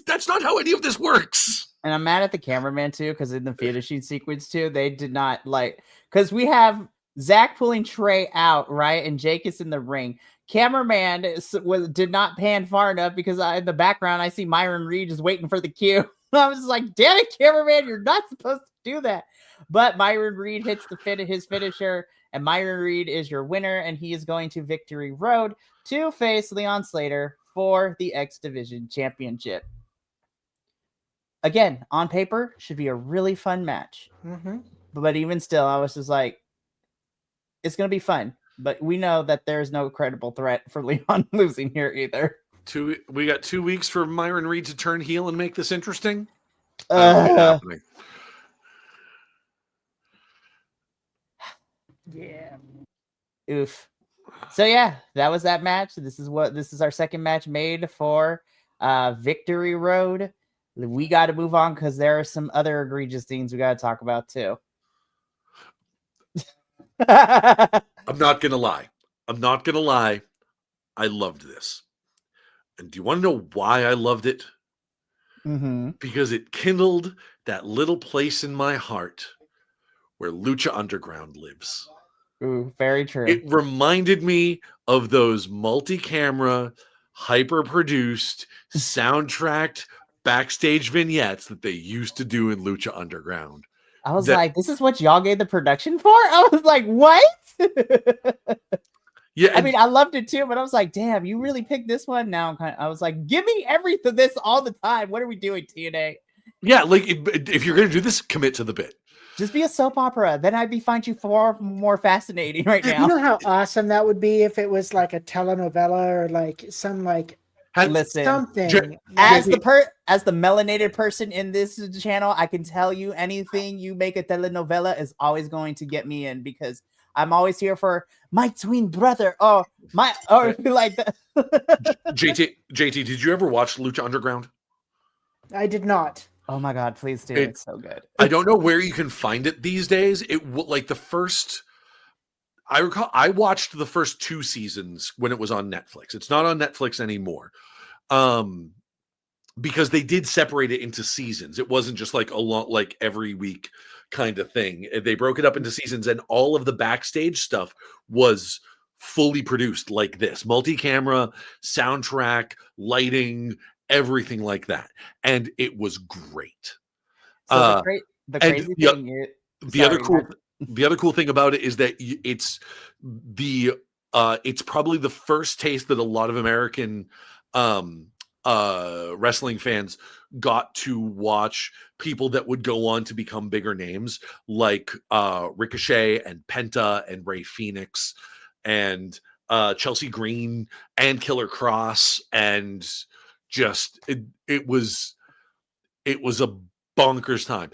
That's not how any of this works. And I'm mad at the cameraman too, because in the finishing sequence too, they did not like, because we have Zach pulling Trey out, right? And Jake is in the ring. Cameraman did not pan far enough, because in the background I see Myron Reed just waiting for the cue. I was just like, damn it, cameraman, you're not supposed to do that. But Myron Reed hits his finisher, and Myron Reed is your winner, and he is going to Victory Road to face Leon Slater for the X Division Championship. Again, on paper, should be a really fun match. Mm-hmm. But even still, I was just like, it's going to be fun. But we know that there's no credible threat for Leon losing here either. We got 2 weeks for Myron Reed to turn heel and make this interesting. Happening. Yeah. Oof. So yeah, that was that match. This is our second match made for Victory Road. We got to move on, because there are some other egregious things we got to talk about too. I'm not gonna lie. I loved this. And do you want to know why I loved it? Mm-hmm. Because it kindled that little place in my heart where Lucha Underground lives. Ooh, very true. It reminded me of those multi-camera, hyper-produced, soundtracked backstage vignettes that they used to do in Lucha Underground. I was like, this is what y'all gave the production for? I was like, what? Yeah, I mean, I loved it too, but I was like, damn, you really picked this one? Now I was like, give me everything, this all the time. What are we doing, TNA? Yeah, like if you're going to do this, commit to the bit. Just be a soap opera. Then I'd find you far more fascinating right now. You know how awesome that would be if it was like a telenovela or like some like listen, something. As the melanated person in this channel, I can tell you anything you make a telenovela is always going to get me in, because I'm always here for my twin brother. Like that. JT, did you ever watch Lucha Underground? I did not. Oh my God, please do. It's so good. I don't know where you can find it these days. I recall I watched the first 2 seasons when it was on Netflix. It's not on Netflix anymore. Because they did separate it into seasons. It wasn't just like like every week kind of thing. They broke it up into seasons, and all of the backstage stuff was fully produced like this. Multi-camera, soundtrack, lighting, everything like that. And it was great. So the crazy thing is, the other cool thing about it is that it's probably the first taste that a lot of American wrestling fans got to watch people that would go on to become bigger names, like Ricochet and Penta and Rey Fenix and Chelsea Green and Killer Cross, and just it was a bonkers time.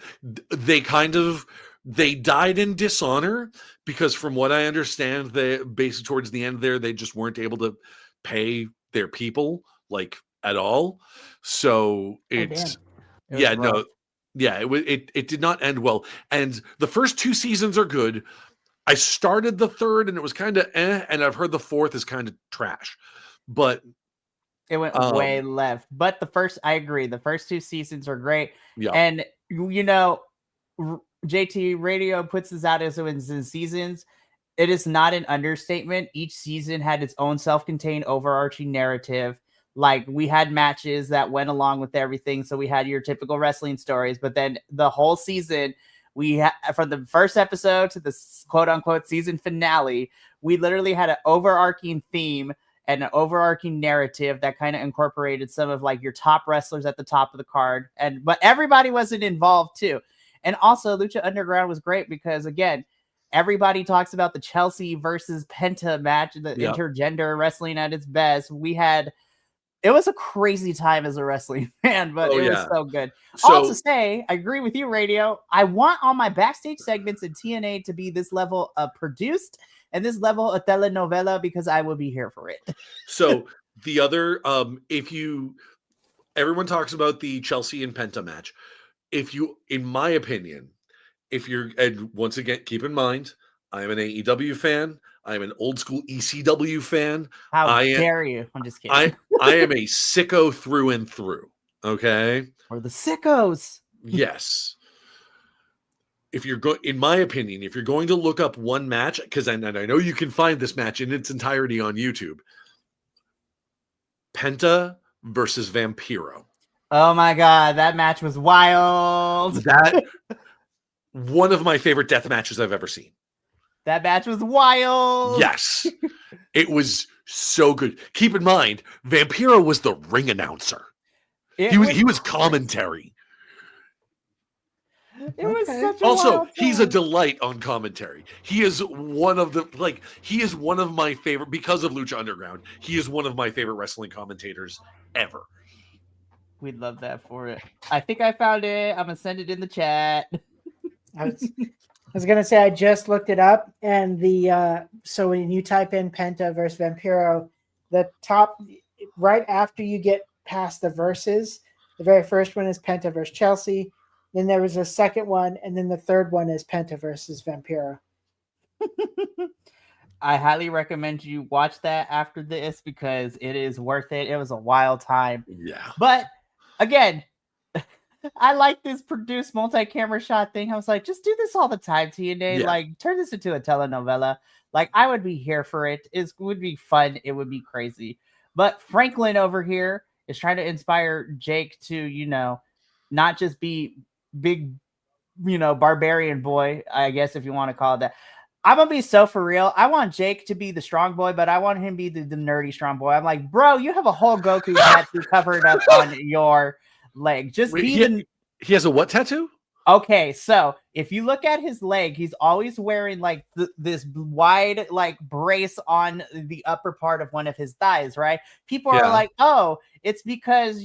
They died in dishonor because, from what I understand, they basically towards the end there, they just weren't able to pay their people like at all. So it's it did not end well. And the first 2 seasons are good. I started the third and it was kind of and I've heard the fourth is kind of trash. But it went way left. But I agree. The first 2 seasons are great. Yeah. And JT Radio puts this out as in seasons. It is not an understatement. Each season had its own self-contained overarching narrative. Like, we had matches that went along with everything. So we had your typical wrestling stories, but then the whole season, from the first episode to the quote unquote season finale, we literally had an overarching theme and an overarching narrative that kind of incorporated some of like your top wrestlers at the top of the card. But everybody wasn't involved too. And also Lucha Underground was great because, again, everybody talks about the Chelsea versus Penta match, the intergender wrestling at its best. It was a crazy time as a wrestling fan, but it was so good. All to say, I agree with you, Radio. I want all my backstage segments in TNA to be this level of produced and this level of telenovela, because I will be here for it. So the other, everyone talks about the Chelsea and Penta match. In my opinion, and once again, keep in mind, I'm an AEW fan. I'm an old school ECW fan. How dare you? I'm just kidding. I am a sicko through and through. Okay. Or the sickos. Yes. In my opinion, if you're going to look up one match, because I know you can find this match in its entirety on YouTube, Penta versus Vampiro. Oh my God, that match was wild. That one of my favorite death matches I've ever seen. That match was wild. Yes. It was so good. Keep in mind, Vampiro was the ring announcer. He was commentary. It was such a also, wild he's a delight on commentary. He is one of my favorite, because of Lucha Underground. He is one of my favorite wrestling commentators ever. We'd love that for it. I think I found it. I'm gonna send it in the chat. I was gonna say I just looked it up, and so when you type in Penta versus Vampiro, the top right after you get past the verses, the very first one is Penta versus Chelsea. Then there was a second one, and then the third one is Penta versus Vampiro. I highly recommend you watch that after this because it is worth it. It was a wild time. Yeah. But again, I like this produced multi-camera shot thing. I was like, just do this all the time, TNA. Yeah. Like, turn this into a telenovela. Like, I would be here for it. It would be fun. It would be crazy. But Franklin over here is trying to inspire Jake to, not just be big, barbarian boy, I guess, if you want to call it that. I'm going to be so for real. I want Jake to be the strong boy, but I want him to be the nerdy strong boy. I'm like, bro, you have a whole Goku tattoo covered up on your leg. He has a what tattoo? Okay, so if you look at his leg, he's always wearing like this wide like brace on the upper part of one of his thighs, right? People are like, oh, it's because,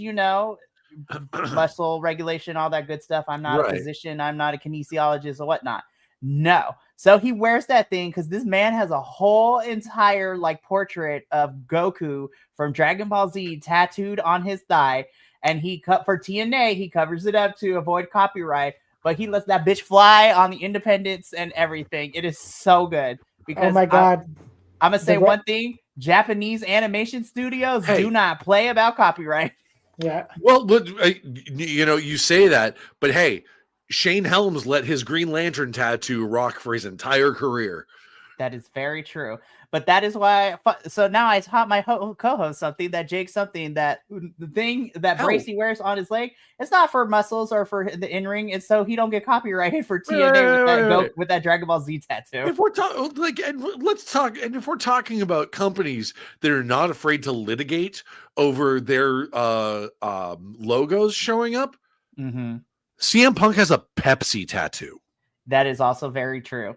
muscle regulation, all that good stuff. I'm not a physician. I'm not a kinesiologist or whatnot. No. So he wears that thing because this man has a whole entire like portrait of Goku from Dragon Ball Z tattooed on his thigh. And for TNA, he covers it up to avoid copyright, but he lets that bitch fly on the independents and everything. It is so good. Because oh my God. I'm going to say one thing. Japanese animation studios do not play about copyright. Yeah. Well, but, you say that, but hey, Shane Helms let his Green Lantern tattoo rock for his entire career. That is very true. But that is why. So now I taught my co-host something that the thing that Bracey wears on his leg, it's not for muscles or for the in-ring. It's so he don't get copyrighted for TNA with that Dragon Ball Z tattoo. If we're talking and if we're talking about companies that are not afraid to litigate over their logos showing up, CM Punk has a Pepsi tattoo. That is also very true.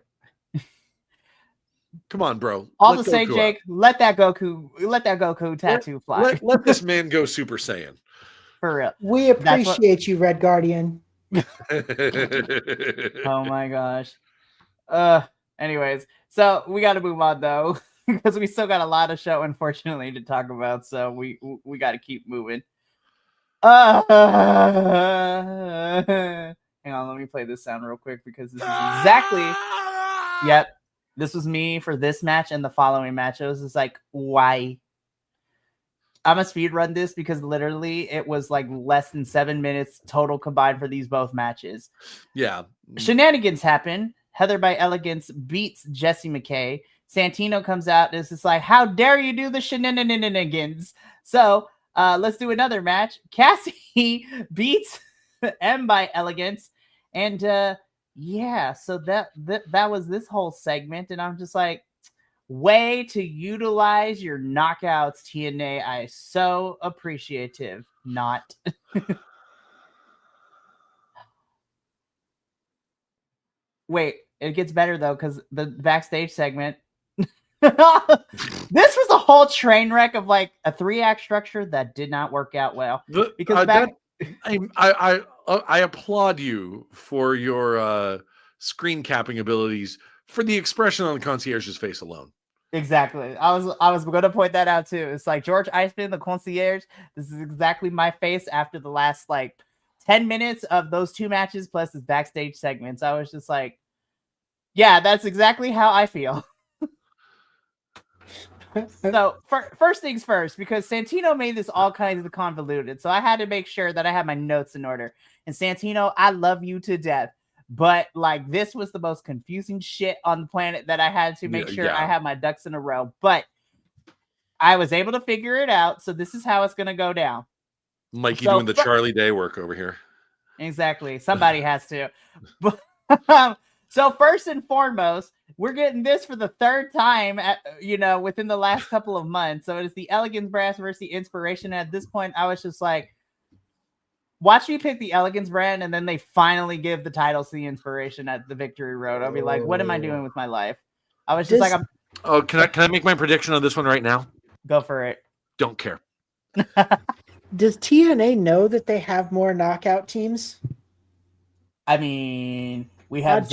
Come on, bro. All to say, Jake, let that Goku tattoo fly. Let this man go Super Saiyan. For real. We appreciate you, Red Guardian. Oh my gosh. Anyways, so we got to move on though, because we still got a lot of show, unfortunately, to talk about. So we got to keep moving. Hang on, let me play this sound real quick because this is exactly. Yep. This was me for this match and the following match. It was just like, why? I'm gonna speed run this because literally it was like less than 7 minutes total combined for these both matches. Yeah. Shenanigans happen. Heather by Elegance beats Jessie McKay. Santino comes out and it's just like, how dare you do the shenanigans? So let's do another match. Cassie beats M by Elegance. And yeah, so that was this whole segment, and I'm just like, way to utilize your knockouts, TNA. I so appreciative. Not. Wait, it gets better though, because the backstage segment. This was a whole train wreck of like a 3-act structure that did not work out well. Because I applaud you for your screen capping abilities for the expression on the concierge's face alone. Exactly. I was going to point that out too. It's like George Iceman, the concierge. This is exactly my face after the last like 10 minutes of those 2 matches plus his backstage segments. I was just like, yeah, that's exactly how I feel. So first things first, because Santino made this all kinds of convoluted. So I had to make sure that I had my notes in order. And Santino, I love you to death. But like this was the most confusing shit on the planet that I had to make sure I had my ducks in a row. But I was able to figure it out. So this is how it's going to go down. Mikey doing the Charlie Day work over here. Exactly. Somebody has to. But, so first and foremost, we're getting this for the 3rd time, within the last couple of months. So it is the Elegance brand versus the Inspiration. At this point, I was just like, watch me pick the Elegance brand, and then they finally give the titles to the Inspiration at the Victory Road. I'll be like, what am I doing with my life? I was just like, can I make my prediction on this one right now? Go for it. Don't care. Does TNA know that they have more knockout teams? I mean, we have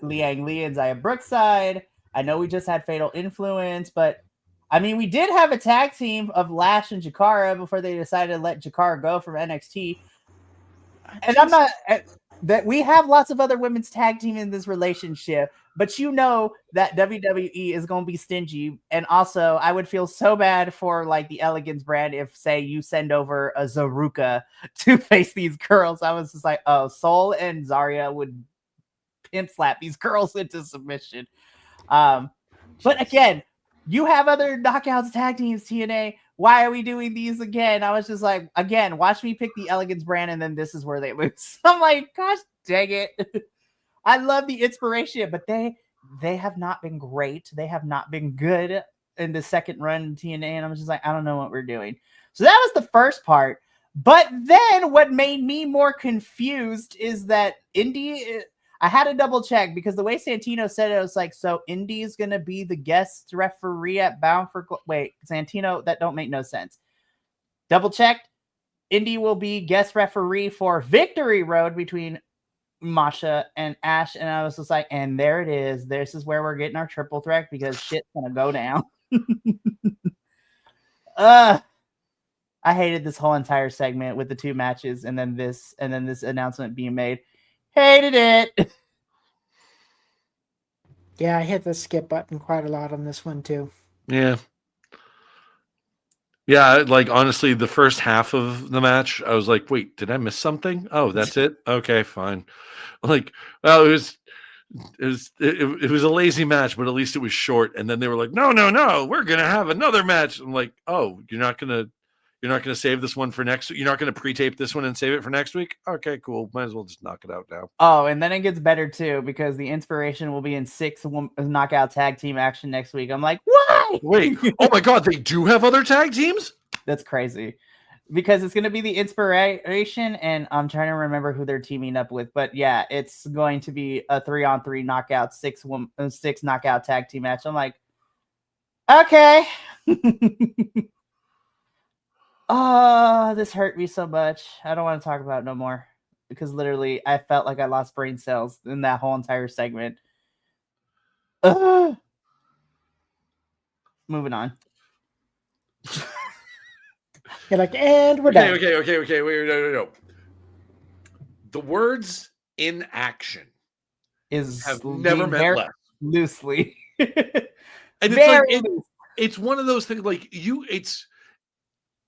Liang Lee and Zaya Brookside. I know we just had Fatal Influence, but I mean, we did have a tag team of Lash and Jakara before they decided to let Jakara go from NXT. And I'm not that we have lots of other women's tag team in this relationship, but you know that WWE is going to be stingy. And also, I would feel so bad for like the Elegance brand if, say, you send over a Zaruka to face these girls. I was just like, oh, Soul and Zarya would pimp slap these girls into submission. But again, you have other knockouts tag teams, TNA. Why are we doing these again? I was just like, again, watch me pick the Elegance brand, and then this is where they lose. I'm like, gosh, dang it. I love the Inspiration, but they have not been great. They have not been good in the second run in TNA, and I'm just like, I don't know what we're doing. So that was the first part. But then what made me more confused is that Indy... I had to double check because the way Santino said it was like, so Indy is going to be the guest referee at Bound for... Wait, Santino, that don't make no sense. Double checked. Indy will be guest referee for Victory Road between Masha and Ash. And I was just like, and there it is. This is where we're getting our triple threat because shit's going to go down. I hated this whole entire segment with the 2 matches and then this announcement being made. Hated it. Yeah, I hit the skip button quite a lot on this one too. Yeah, like honestly, the first half of the match, I was like, wait, did I miss something? Oh, that's it? Okay, fine. Like, well, it was it was a lazy match, but at least it was short. And then they were like, no, we're gonna have another match. I'm like, oh, you're not gonna save this one for next week. You're not gonna pre-tape this one and save it for next week. Okay, cool. Might as well just knock it out now. Oh, and then it gets better too because the inspiration will be in 6 knockout tag team action next week. I'm like, why? Wait, oh my god, they do have other tag teams? That's crazy. Because it's going to be the inspiration, and I'm trying to remember who they're teaming up with. But yeah, it's going to be a 3-on-3 knockout, 6 knockout tag team match. I'm like, okay. Oh, this hurt me so much. I don't want to talk about it no more. Because literally, I felt like I lost brain cells in that whole entire segment. Moving on. You're like, and we're done. Okay. Wait, no. The words "in action" have never meant less. Loosely. And it's one of those things like it's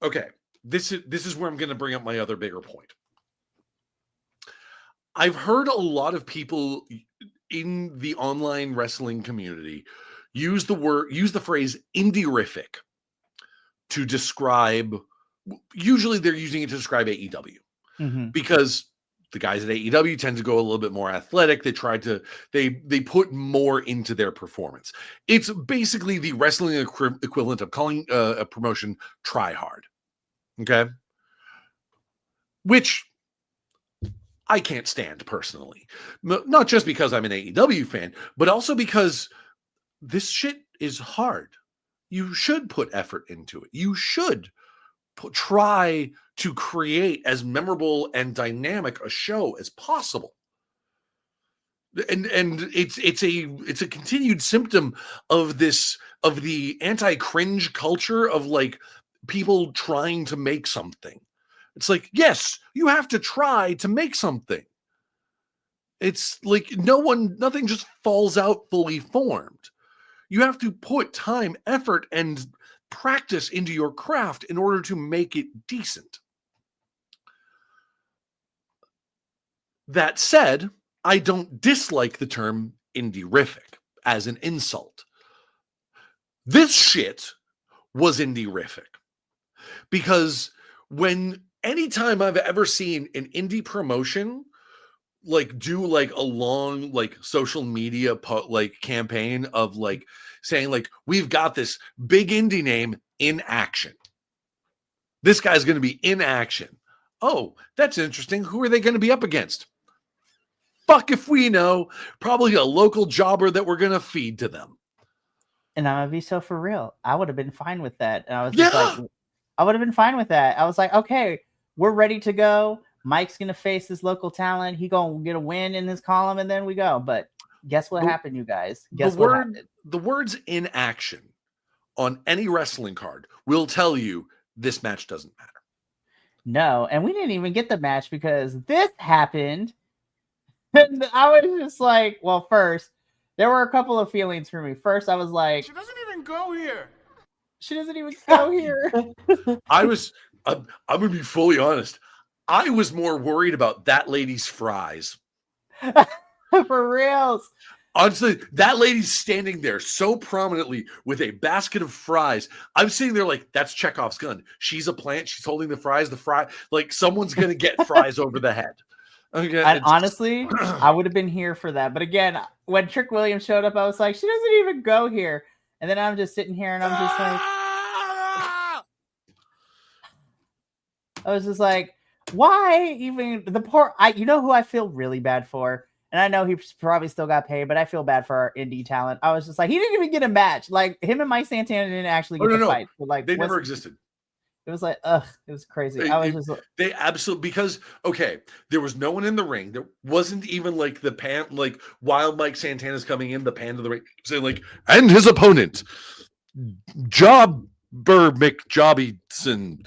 okay. This is where I'm going to bring up my other bigger point. I've heard a lot of people in the online wrestling community use the phrase "indie-rific" to describe. Usually they're using it to describe AEW because the guys at AEW tend to go a little bit more athletic. They put more into their performance. It's basically the wrestling equivalent of calling a promotion try hard. Okay. Which I can't stand personally, not just because I'm an AEW fan, but also because this shit is hard. You should put effort into it. You should try to create as memorable and dynamic a show as possible. And it's a continued symptom of the anti-cringe culture of like people trying to make something. It's like, yes, you have to try to make something. It's like nothing just falls out fully formed. You have to put time, effort, and practice into your craft in order to make it decent. That said, I don't dislike the term indie-rific as an insult. This shit was indie-rific because anytime I've ever seen an indie promotion like do like a long like social media campaign of like saying like, we've got this big indie name in action. This guy's going to be in action. Oh, that's interesting. Who are they going to be up against? Fuck if we know. Probably a local jobber that we're going to feed to them. And I'm going to be so for real. I would have been fine with that. And I was just like, I would have been fine with that. I was like, okay, we're ready to go. Mike's going to face this local talent. He going to get a win in this column, and then we go. But guess what happened, you guys? Guess what happened? The words "in action" on any wrestling card will tell you this match doesn't matter. No, and we didn't even get the match because this happened. And I was just like, well, first, there were a couple of feelings for me. First, I was like, she doesn't even go here. She doesn't even go here. I'm going to be fully honest. I was more worried about that lady's fries. For reals. Honestly, that lady's standing there so prominently with a basket of fries. I'm sitting there like, that's Chekhov's gun. She's a plant. She's holding the fries. Like someone's going to get fries over the head. Okay, and honestly, I would have been here for that. But again, when Trick Williams showed up, I was like, she doesn't even go here. And then I'm just sitting here and I'm just like, I was just like, why even the poor? You know who I feel really bad for? And I know he probably still got paid, but I feel bad for our indie talent. I was just like, he didn't even get a match. Like him and Mike Santana didn't actually get the fight. But like they never existed. It was like, ugh, it was crazy. I was just like, they absolutely, because there was no one in the ring. There wasn't even like the pan, like while Mike Santana's coming in, the pan to the ring saying like, and his opponent, Jobber McJobbyson.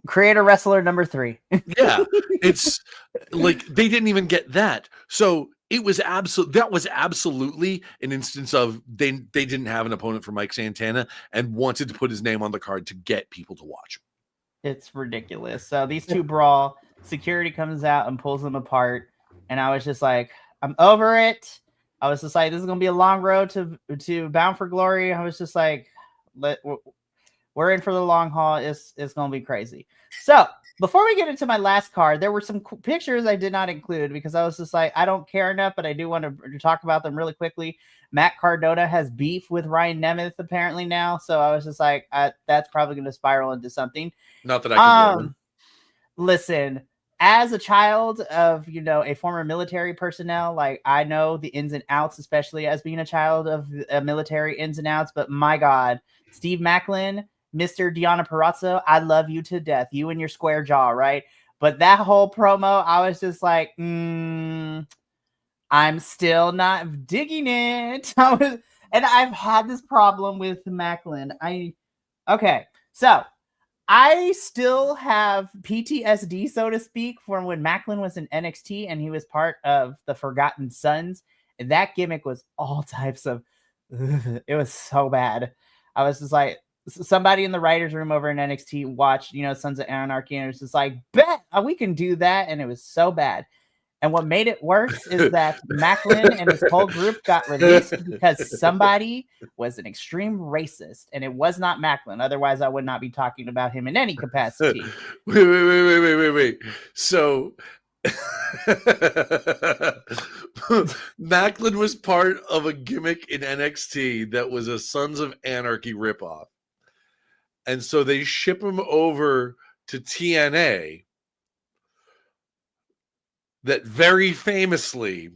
Creator wrestler number 3. Yeah, it's like they didn't even get that. So it was absolutely an instance of they didn't have an opponent for Mike Santana and wanted to put his name on the card to get people to watch. It's ridiculous. So these two brawl. Security comes out and pulls them apart, and I was just like, I'm over it. I was just like, this is gonna be a long road to Bound for Glory. I was just like, we're in for the long haul. It's gonna be crazy. So before we get into my last card, there were some pictures I did not include because I was just like, I don't care enough, but I do want to talk about them really quickly. Matt Cardona has beef with Ryan Nemeth apparently now, so I was just like, that's probably going to spiral into something. Not that I can blame him. Listen, as a child of, a former military personnel, like I know the ins and outs, especially as being a child of military ins and outs, but my God, Steve Macklin, Mr. Deanna Purrazzo, I love you to death. You and your square jaw, right? But that whole promo, I was just like, I'm still not digging it. And I've had this problem with Macklin. Okay, so I still have PTSD, so to speak, from when Macklin was in NXT and he was part of the Forgotten Sons. And that gimmick was all types of, it was so bad. I was just like, somebody in the writer's room over in NXT watched, Sons of Anarchy, and it was just like, bet we can do that. And it was so bad. And what made it worse is that Macklin and his whole group got released because somebody was an extreme racist, and it was not Macklin. Otherwise, I would not be talking about him in any capacity. Wait. So Macklin was part of a gimmick in NXT that was a Sons of Anarchy ripoff. And so they ship him over to TNA that very famously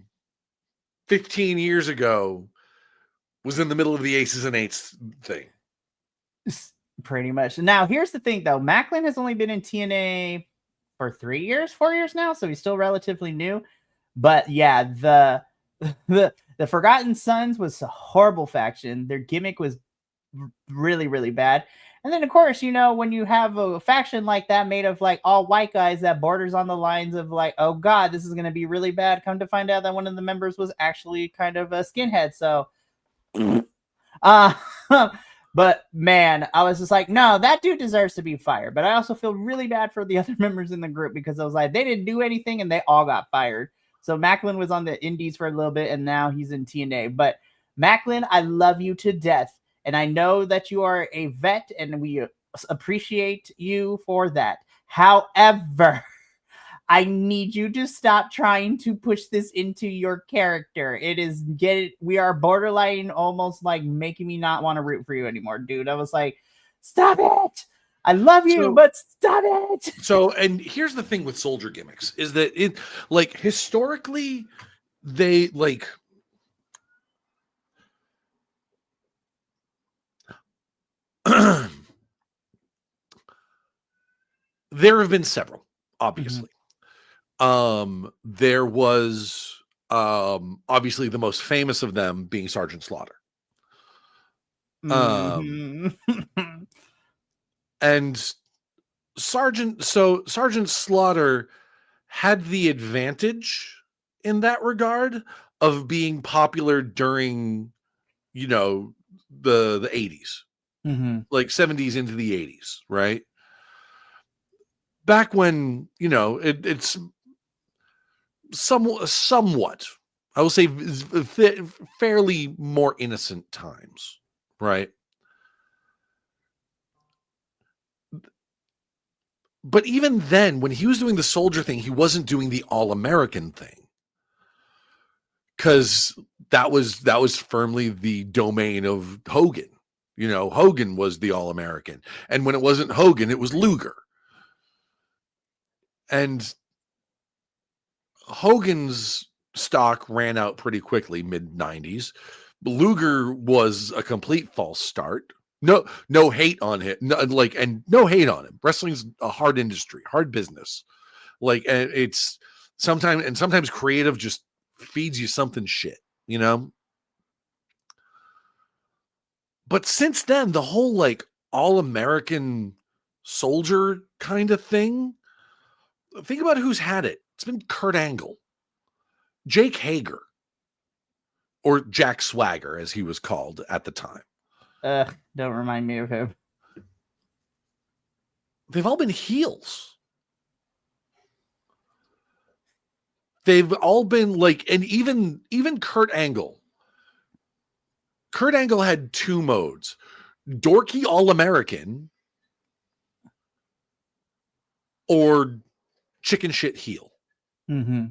15 years ago was in the middle of the Aces and Eights thing. Pretty much. Now, here's the thing, though. Macklin has only been in TNA for 4 years now, so he's still relatively new. But yeah, the Forgotten Sons was a horrible faction. Their gimmick was really, really bad. And then, of course, when you have a faction like that made of like all white guys that borders on the lines of like, oh God, this is going to be really bad. Come to find out that one of the members was actually kind of a skinhead. So, but man, I was just like, no, that dude deserves to be fired. But I also feel really bad for the other members in the group because I was like, they didn't do anything and they all got fired. So Macklin was on the indies for a little bit and now he's in TNA. But Macklin, I love you to death. And I know that you are a vet and we appreciate you for that. However, I need you to stop trying to push this into your character. We are borderline almost like making me not want to root for you anymore, dude. I was like, stop it. I love you, but stop it. So, and here's the thing with soldier gimmicks is that it like historically they like there have been several, obviously. There was obviously the most famous of them being Sergeant Slaughter. And Sergeant Slaughter had the advantage in that regard of being popular during, the 80s. Like 70s into the 80s, right? Back when, it's somewhat, I will say, fairly more innocent times, right? But even then, when he was doing the soldier thing, he wasn't doing the all-American thing. Because that was firmly the domain of Hogan. Hogan was the all-American. And when it wasn't Hogan, it was Luger. And Hogan's stock ran out pretty quickly, mid-90s. Luger was a complete false start. No hate on him. No hate on him. Wrestling's a hard industry, hard business. And it's sometimes creative just feeds you something shit, But since then, the whole all-American soldier kind of thing, think about who's had it. It's been Kurt Angle, Jake Hager, or Jack Swagger, as he was called at the time. Don't remind me of him. They've all been heels. They've all been and even Kurt Angle Kurt Angle had 2 modes: dorky All-American or chicken shit heel. Mm-hmm.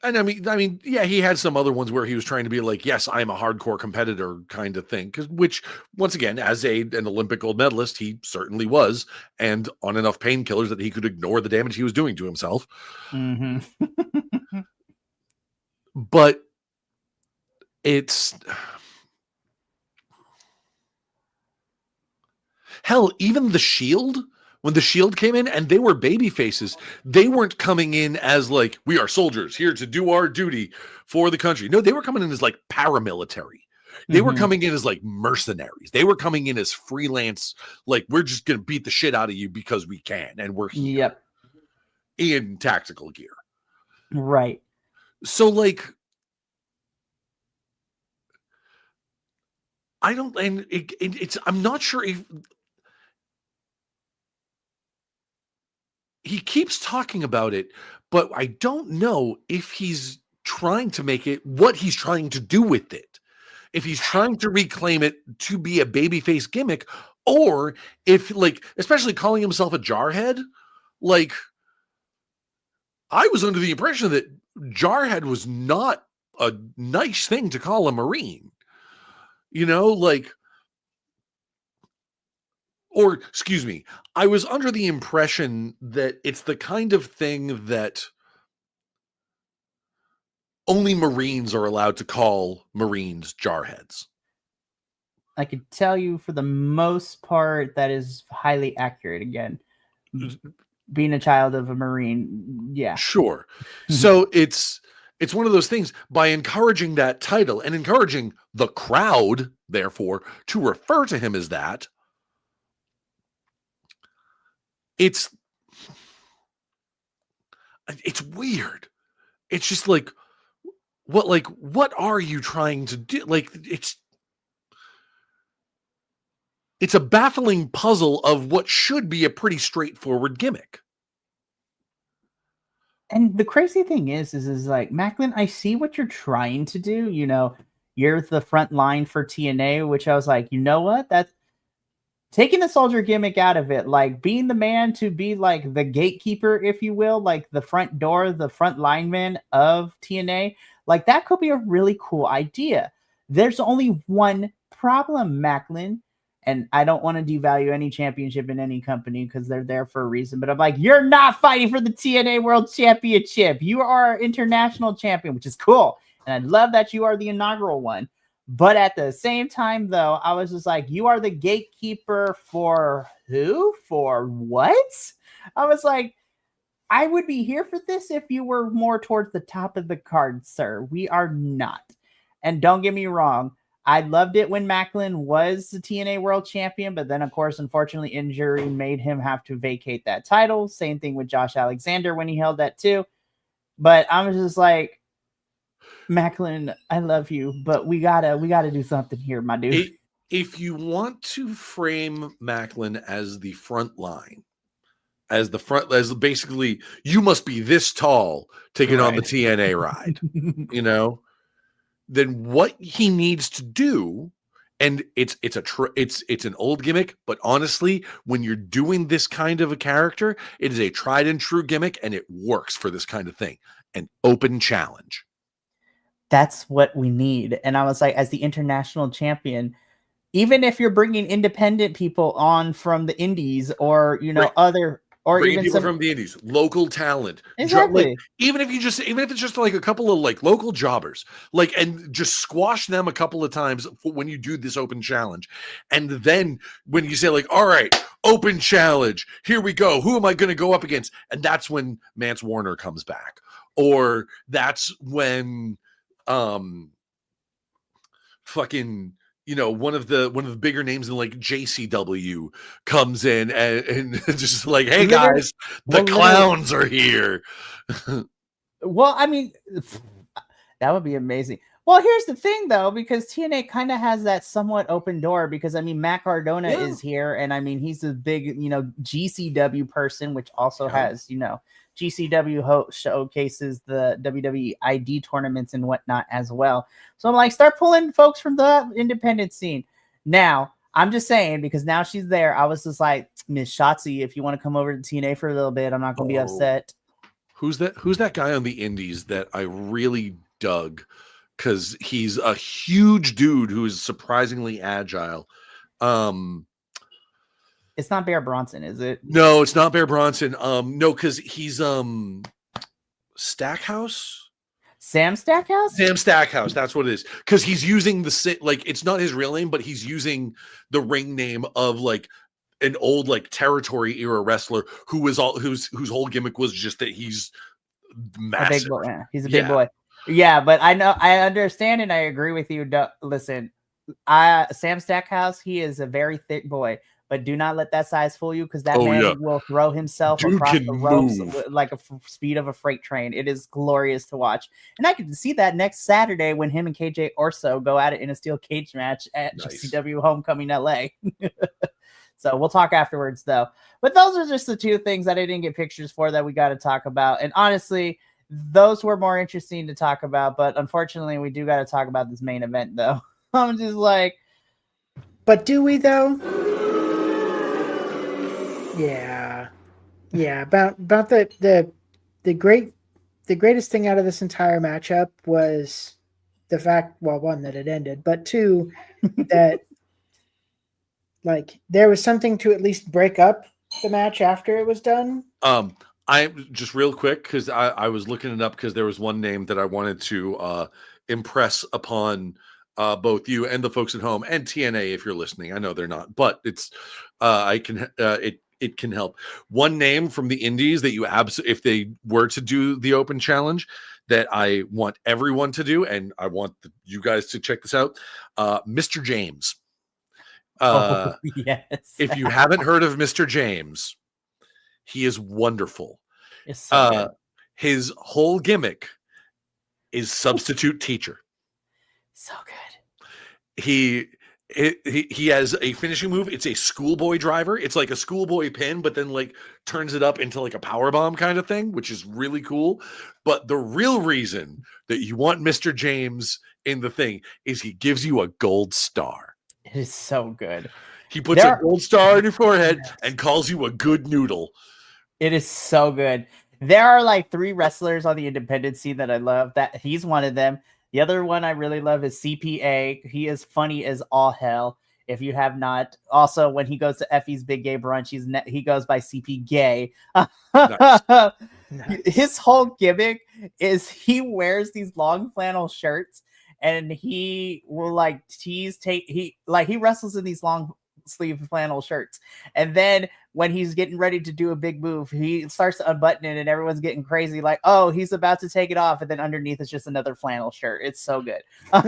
And I mean, yeah, he had some other ones where he was trying to be like, yes, I'm a hardcore competitor kind of thing. Which, once again, as an Olympic gold medalist, he certainly was, and on enough painkillers that he could ignore the damage he was doing to himself. Mm-hmm. But it's hell, even the Shield, when the Shield came in and they were baby faces, they weren't coming in as like, we are soldiers here to do our duty for the country. No, they were coming in as like paramilitary. They were coming in as like mercenaries. They were coming in as freelance, like, we're just going to beat the shit out of you because we can. And we're here in tactical gear. Right. So like, I don't, and it's, I'm not sure if he keeps talking about it, but I don't know if he's trying to make it, what he's trying to do with it. If he's trying to reclaim it to be a babyface gimmick, or if, like, especially calling himself a jarhead, like, I was under the impression that jarhead was not a nice thing to call a Marine. You know, like, or excuse me, I was under the impression that it's the kind of thing that only Marines are allowed to call Marines jarheads. I could tell you for the most part that is highly accurate. Again, being a child of a Marine, yeah, sure. So it's one of those things. By encouraging that title and encouraging the crowd, therefore, to refer to him as that, it's weird. It's just like, what are you trying to do? Like, it's a baffling puzzle of what should be a pretty straightforward gimmick. And the crazy thing is like, Macklin, I see what you're trying to do. You know, you're the front line for TNA, which I was like, you know what? That's taking the soldier gimmick out of it, like being the man to be like the gatekeeper, if you will, like the front door, the front lineman of TNA. Like, that could be a really cool idea. There's only one problem, Macklin. And I don't want to devalue any championship in any company because they're there for a reason. But I'm like, you're not fighting for the TNA World Championship. You are international champion, which is cool. And I love that you are the inaugural one. But at the same time, though, I was just like, you are the gatekeeper for who? For what? I was like, I would be here for this if you were more towards the top of the card, sir. We are not. And don't get me wrong, I loved it when Macklin was the TNA World Champion, but then, of course, unfortunately, injury made him have to vacate that title. Same thing with Josh Alexander when he held that too. But I was just like, Macklin, I love you, but we gotta do something here, my dude. If you want to frame Macklin as the front line, as basically, you must be this tall to get on the TNA ride, you know, then what he needs to do, and it's an old gimmick, but honestly, when you're doing this kind of a character, it is a tried and true gimmick, and it works for this kind of thing. An open challenge. That's what we need. And I was like, as the international champion, even if you're bringing independent people on from the indies, or, you know, even people from the indies, local talent. Exactly. Like, even if it's just like a couple of like local jobbers, like, and just squash them a couple of times when you do this open challenge. And then when you say like, all right, open challenge, here we go. Who am I going to go up against? And that's when Mance Warner comes back. Or that's when fucking, you know, one of the bigger names in like JCW comes in and just like, hey guys, the clowns are here. Well, I mean, that would be amazing. Well, here's the thing though, because TNA kind of has that somewhat open door, because I mean, Matt Cardona is here, and I mean, he's a big, you know, GCW person, which also has, you know, GCW showcases the WWE ID tournaments and whatnot as well. So I'm like, start pulling folks from the independent scene. Now, I'm just saying, because now she's there, I was just like, Miss Shotzi, if you want to come over to TNA for a little bit, I'm not going to be upset. Who's that guy on the indies that I really dug? Because he's a huge dude who is surprisingly agile. It's not Bear Bronson, is it? No, it's not Bear Bronson. No, because he's Stackhouse. Sam Stackhouse? Sam Stackhouse, that's what it is. Because he's using it's not his real name, but he's using the ring name of like an old like territory era wrestler whose whole gimmick was just that he's massive. A big boy. Yeah, he's a big boy. Yeah, but I understand and I agree with you. Listen, Sam Stackhouse, he is a very thick boy. But do not let that size fool you, because that man will throw himself across the ropes like a speed of a freight train. It is glorious to watch. And I can see that next Saturday when him and KJ Orso go at it in a steel cage match at GCW Homecoming LA. So we'll talk afterwards, though. But those are just the two things that I didn't get pictures for that we got to talk about. And honestly, those were more interesting to talk about. But unfortunately, we do got to talk about this main event, though. I'm just like... But do we, though? Yeah. About the greatest thing out of this entire matchup was the fact, well, one, that it ended, but two, that like there was something to at least break up the match after it was done. I just real quick, because I was looking it up because there was one name that I wanted to impress upon both you and the folks at home and TNA if you're listening. I know they're not, but it's it can help. One name from the indies that you if they were to do the open challenge that I want everyone to do, and I want you guys to check this out, Mr. James. Yes. If you haven't heard of Mr. James, he is wonderful. So his whole gimmick is substitute teacher. So good. He has a finishing move. It's a schoolboy driver. It's like a schoolboy pin, but then like turns it up into like a power bomb kind of thing, which is really cool. But the real reason that you want Mr. James in the thing is he gives you a gold star. It is so good. He puts a gold star on your forehead and calls you a good noodle. It is so good. There are like 3 wrestlers on the independent scene that I love. That he's one of them. The other one I really love is CPA. He is funny as all hell. If you have not, also when he goes to Effie's Big Gay Brunch, he goes by CP Gay. Nice. His whole gimmick is he wears these long flannel shirts, and he will like he wrestles in these long sleeve flannel shirts, and then when he's getting ready to do a big move, he starts to unbutton it and everyone's getting crazy like, oh, he's about to take it off, and then underneath is just another flannel shirt. It's so good. And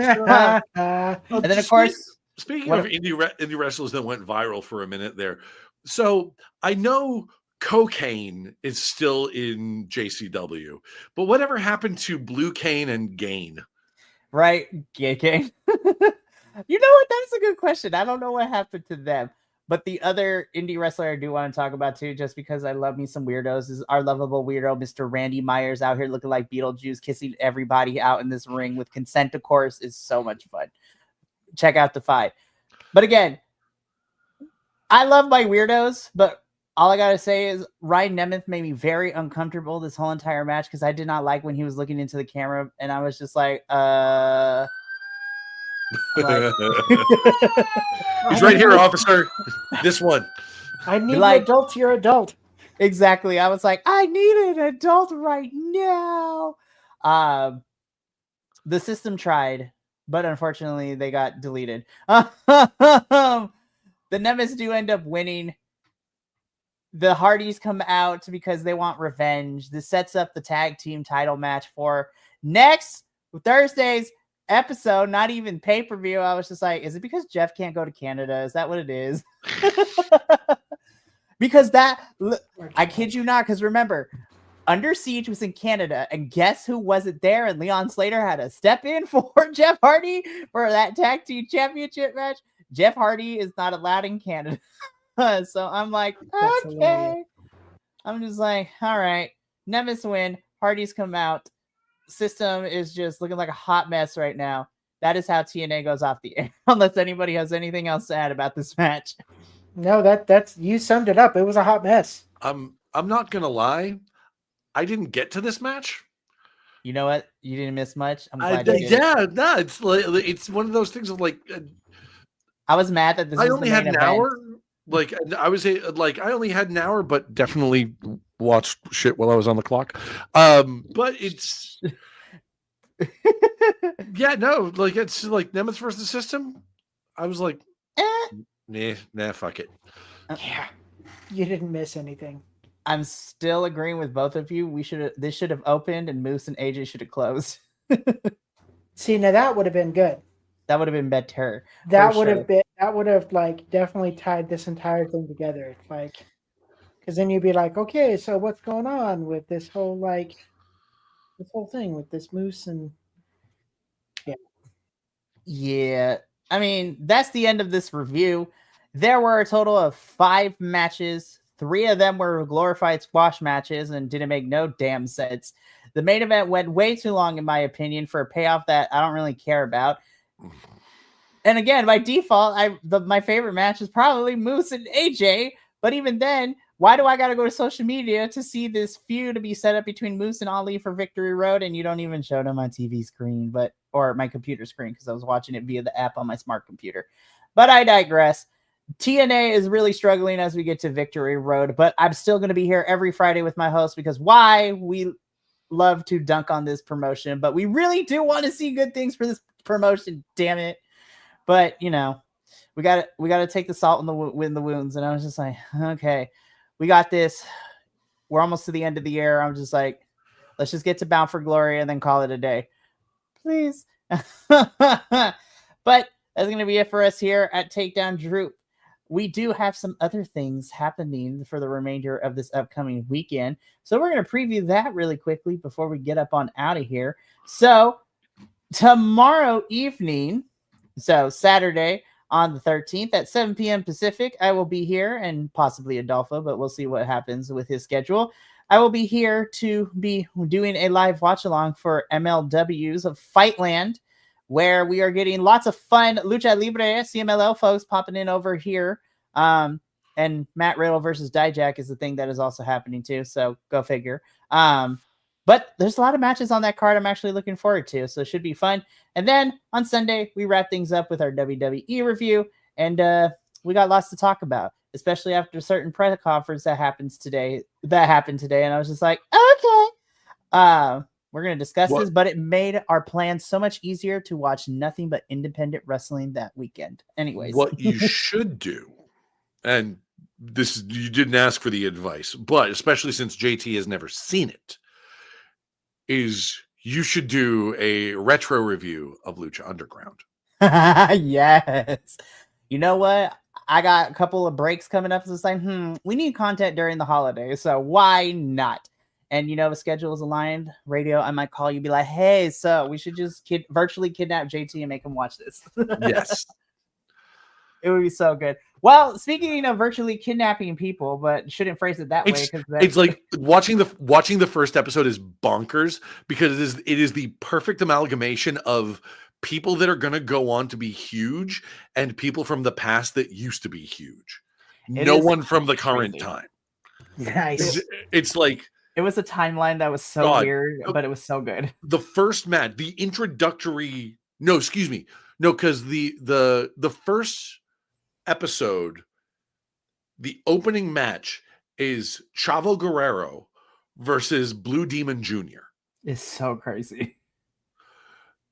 then of course, speaking of indie wrestlers that went viral for a minute there, so I know Cocaine is still in JCW, but whatever happened to Blue Cane and Gain? Right, Gay Cane. You know what? That's a good question. I don't know what happened to them. But the other indie wrestler I do want to talk about too, just because I love me some weirdos, is our lovable weirdo, Mr. Randy Myers, out here looking like Beetlejuice, kissing everybody out in this ring with consent, of course, is so much fun. Check out the fight. But again, I love my weirdos, but all I got to say is Ryan Nemeth made me very uncomfortable this whole entire match, because I did not like when he was looking into the camera, and I was just like, he's right here, officer. This one. I need an adult. You're adult. Exactly. I was like, I need an adult right now. The system tried, but unfortunately they got deleted. The Nemeth do end up winning. The Hardys come out because they want revenge. This sets up the tag team title match for next Thursday's episode, not even pay-per-view. I was just like, is it because Jeff can't go to Canada? Is that what it is? Because I kid you not, because remember, Under Siege was in Canada, and guess who wasn't there? And Leon Slater had to step in for Jeff Hardy for that tag team championship match. Jeff Hardy is not allowed in Canada. So I'm like, okay. I'm just like, all right. Nemesis win. Hardy's come out. System is just looking like a hot mess right now. That is how TNA goes off the air. Unless anybody has anything else to add about this match. No, that's you summed it up. It was a hot mess. I'm not gonna lie. I didn't get to this match. You know what? You didn't miss much. I'm glad you did. Yeah, no, it's one of those things of like. I was mad that this. I was only the had main an event. hour. Like I only had an hour, but definitely watched shit while I was on the clock. But it's yeah, no, like it's like Nemeth versus the System. I was like, nah, fuck it. Yeah, you didn't miss anything. I'm still agreeing with both of you. This should have opened, and Moose and AJ should have closed. See, now that would have been good. That would have been better. That would have like definitely tied this entire thing together. Like, because then you'd be like, okay, so what's going on with this whole thing with this Moose and yeah. I mean, that's the end of this review. There were a total of 5 matches. 3 of them were glorified squash matches and didn't make no damn sense. The main event went way too long, in my opinion, for a payoff that I don't really care about. And again, by default, my favorite match is probably Moose and AJ. But even then, why do I got to go to social media to see this feud to be set up between Moose and Ali for Victory Road? And you don't even show it on my TV screen, or my computer screen, because I was watching it via the app on my smart computer. But I digress. TNA is really struggling as we get to Victory Road, but I'm still going to be here every Friday with my host, because why? We love to dunk on this promotion, but we really do want to see good things for this promotion, damn it. But, we got to take the salt in the wounds. And I was just like, okay, we got this. We're almost to the end of the year. I'm just like, let's just get to Bound for Glory and then call it a day. Please. But that's going to be it for us here at Takedown Troupe. We do have some other things happening for the remainder of this upcoming weekend. So we're going to preview that really quickly before we get up on out of here. So tomorrow evening, so Saturday on the 13th at 7 p.m. Pacific, I will be here, and possibly Adolfo, but we'll see what happens with his schedule. I will be here to be doing a live watch along for MLWs of Fightland, where we are getting lots of fun Lucha Libre CMLL folks popping in over here. And Matt Riddle versus Dijak is the thing that is also happening too. So go figure. But there's a lot of matches on that card I'm actually looking forward to. So it should be fun. And then on Sunday, we wrap things up with our WWE review. And we got lots to talk about, especially after a certain press conference that happened today. And I was just like, okay. We're going to discuss this, but it made our plans so much easier to watch nothing but independent wrestling that weekend. Anyways. What you should do, and you didn't ask for the advice, but especially since JT has never seen it, is you should do a retro review of Lucha Underground. Yes. You know what? I got a couple of breaks coming up. So it's like, we need content during the holidays. So why not? And, the schedule is aligned. Radio, I might call you, be like, hey, so we should just virtually kidnap JT and make him watch this. Yes. It would be so good. Well, speaking of virtually kidnapping people, but shouldn't phrase it that way. It's like watching the first episode is bonkers, because it is the perfect amalgamation of people that are going to go on to be huge and people from the past that used to be huge. No one from the current time. Nice. It's like, it was a timeline that was so weird, but it was so good. The first match, the introductory, because the first episode, the opening match is Chavo Guerrero versus Blue Demon Jr. It's so crazy.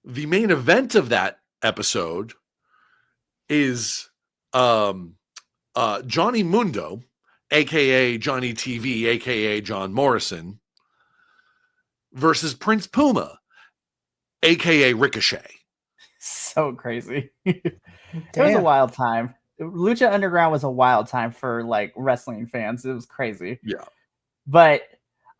The main event of that episode is Johnny Mundo, aka Johnny TV, aka John Morrison, versus Prince Puma, aka Ricochet. So crazy. It was a wild time. Lucha Underground was a wild time for wrestling fans. It was crazy. Yeah. But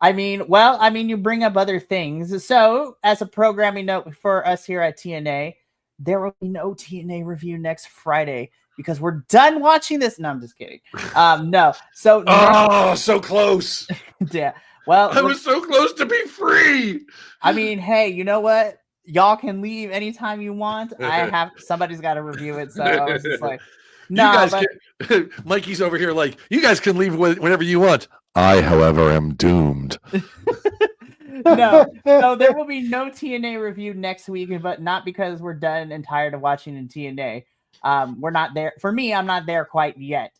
you bring up other things. So as a programming note for us here at TNA, there will be no TNA review next Friday, because we're done watching this. No, I'm just kidding. No. So so close. Yeah. Well, I was so close to be free. I mean, hey, you know what? Y'all can leave anytime you want. Somebody's got to review it. So I was just like, no, you guys can, Mikey's over here like, you guys can leave whenever you want. I, however, am doomed. No, there will be no TNA review next week, but not because we're done and tired of watching in TNA. We're not there. For me, I'm not there quite yet.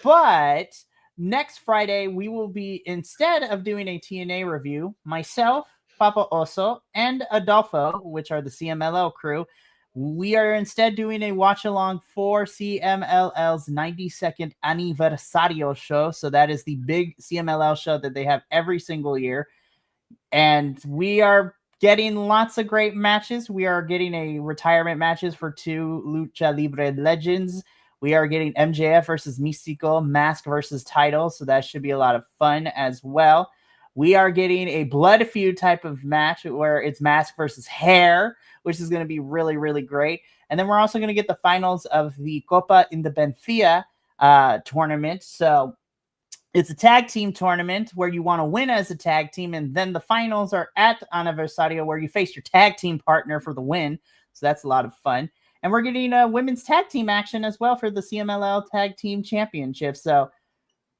But next Friday, we will be, instead of doing a TNA review, myself, Papa Oso, and Adolfo, which are the CMLL crew, we are instead doing a watch along for CMLL's 92nd Aniversario show. So that is the big CMLL show that they have every single year. And we are getting lots of great matches. We are getting a retirement matches for 2 Lucha Libre legends. We are getting MJF versus Místico, Mask versus Title. So that should be a lot of fun as well. We are getting a blood feud type of match where it's Mask versus Hair, which is going to be really, really great. And then we're also going to get the finals of the Copa Independencia tournament. So it's a tag team tournament where you want to win as a tag team. And then the finals are at Aniversario where you face your tag team partner for the win. So that's a lot of fun. And we're getting a women's tag team action as well for the CMLL Tag Team Championship. So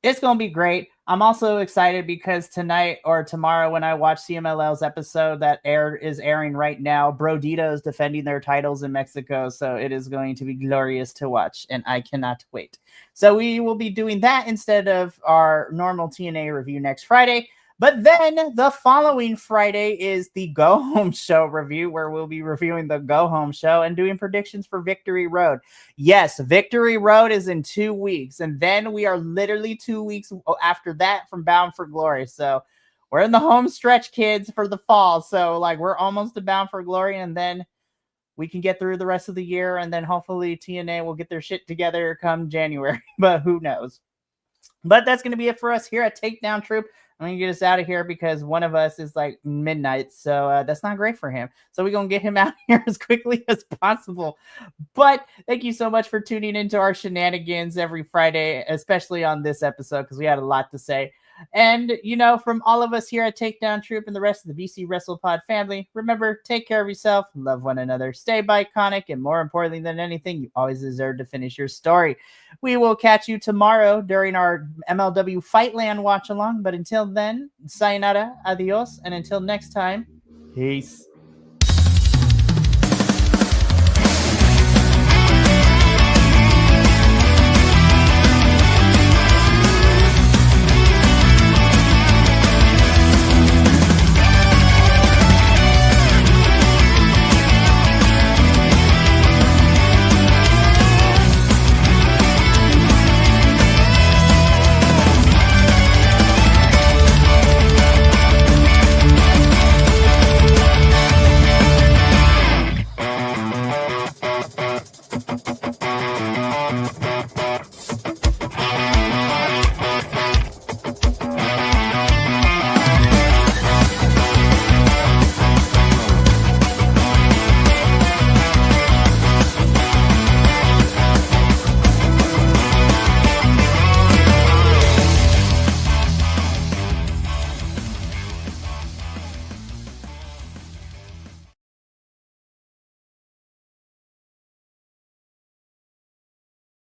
it's going to be great. I'm also excited because tonight or tomorrow when I watch CMLL's episode that is airing right now, Brodito is defending their titles in Mexico. So it is going to be glorious to watch, and I cannot wait. So we will be doing that instead of our normal TNA review next Friday. But then the following Friday is the Go Home Show review, where we'll be reviewing the Go Home Show and doing predictions for Victory Road. Yes, Victory Road is in 2 weeks. And then we are literally 2 weeks after that from Bound for Glory. So we're in the home stretch, kids, for the fall. So we're almost to Bound for Glory. And then we can get through the rest of the year. And then hopefully TNA will get their shit together come January. But who knows? But that's going to be it for us here at Takedown Troupe. I'm going to get us out of here because one of us is midnight. So that's not great for him. So we're going to get him out here as quickly as possible. But thank you so much for tuning into our shenanigans every Friday, especially on this episode, because we had a lot to say. And, from all of us here at Takedown Troupe and the rest of the BC WrestlePod family, remember, take care of yourself, love one another, stay biconic, and more importantly than anything, you always deserve to finish your story. We will catch you tomorrow during our MLW Fightland watch along. But until then, sayonara, adios, and until next time, peace.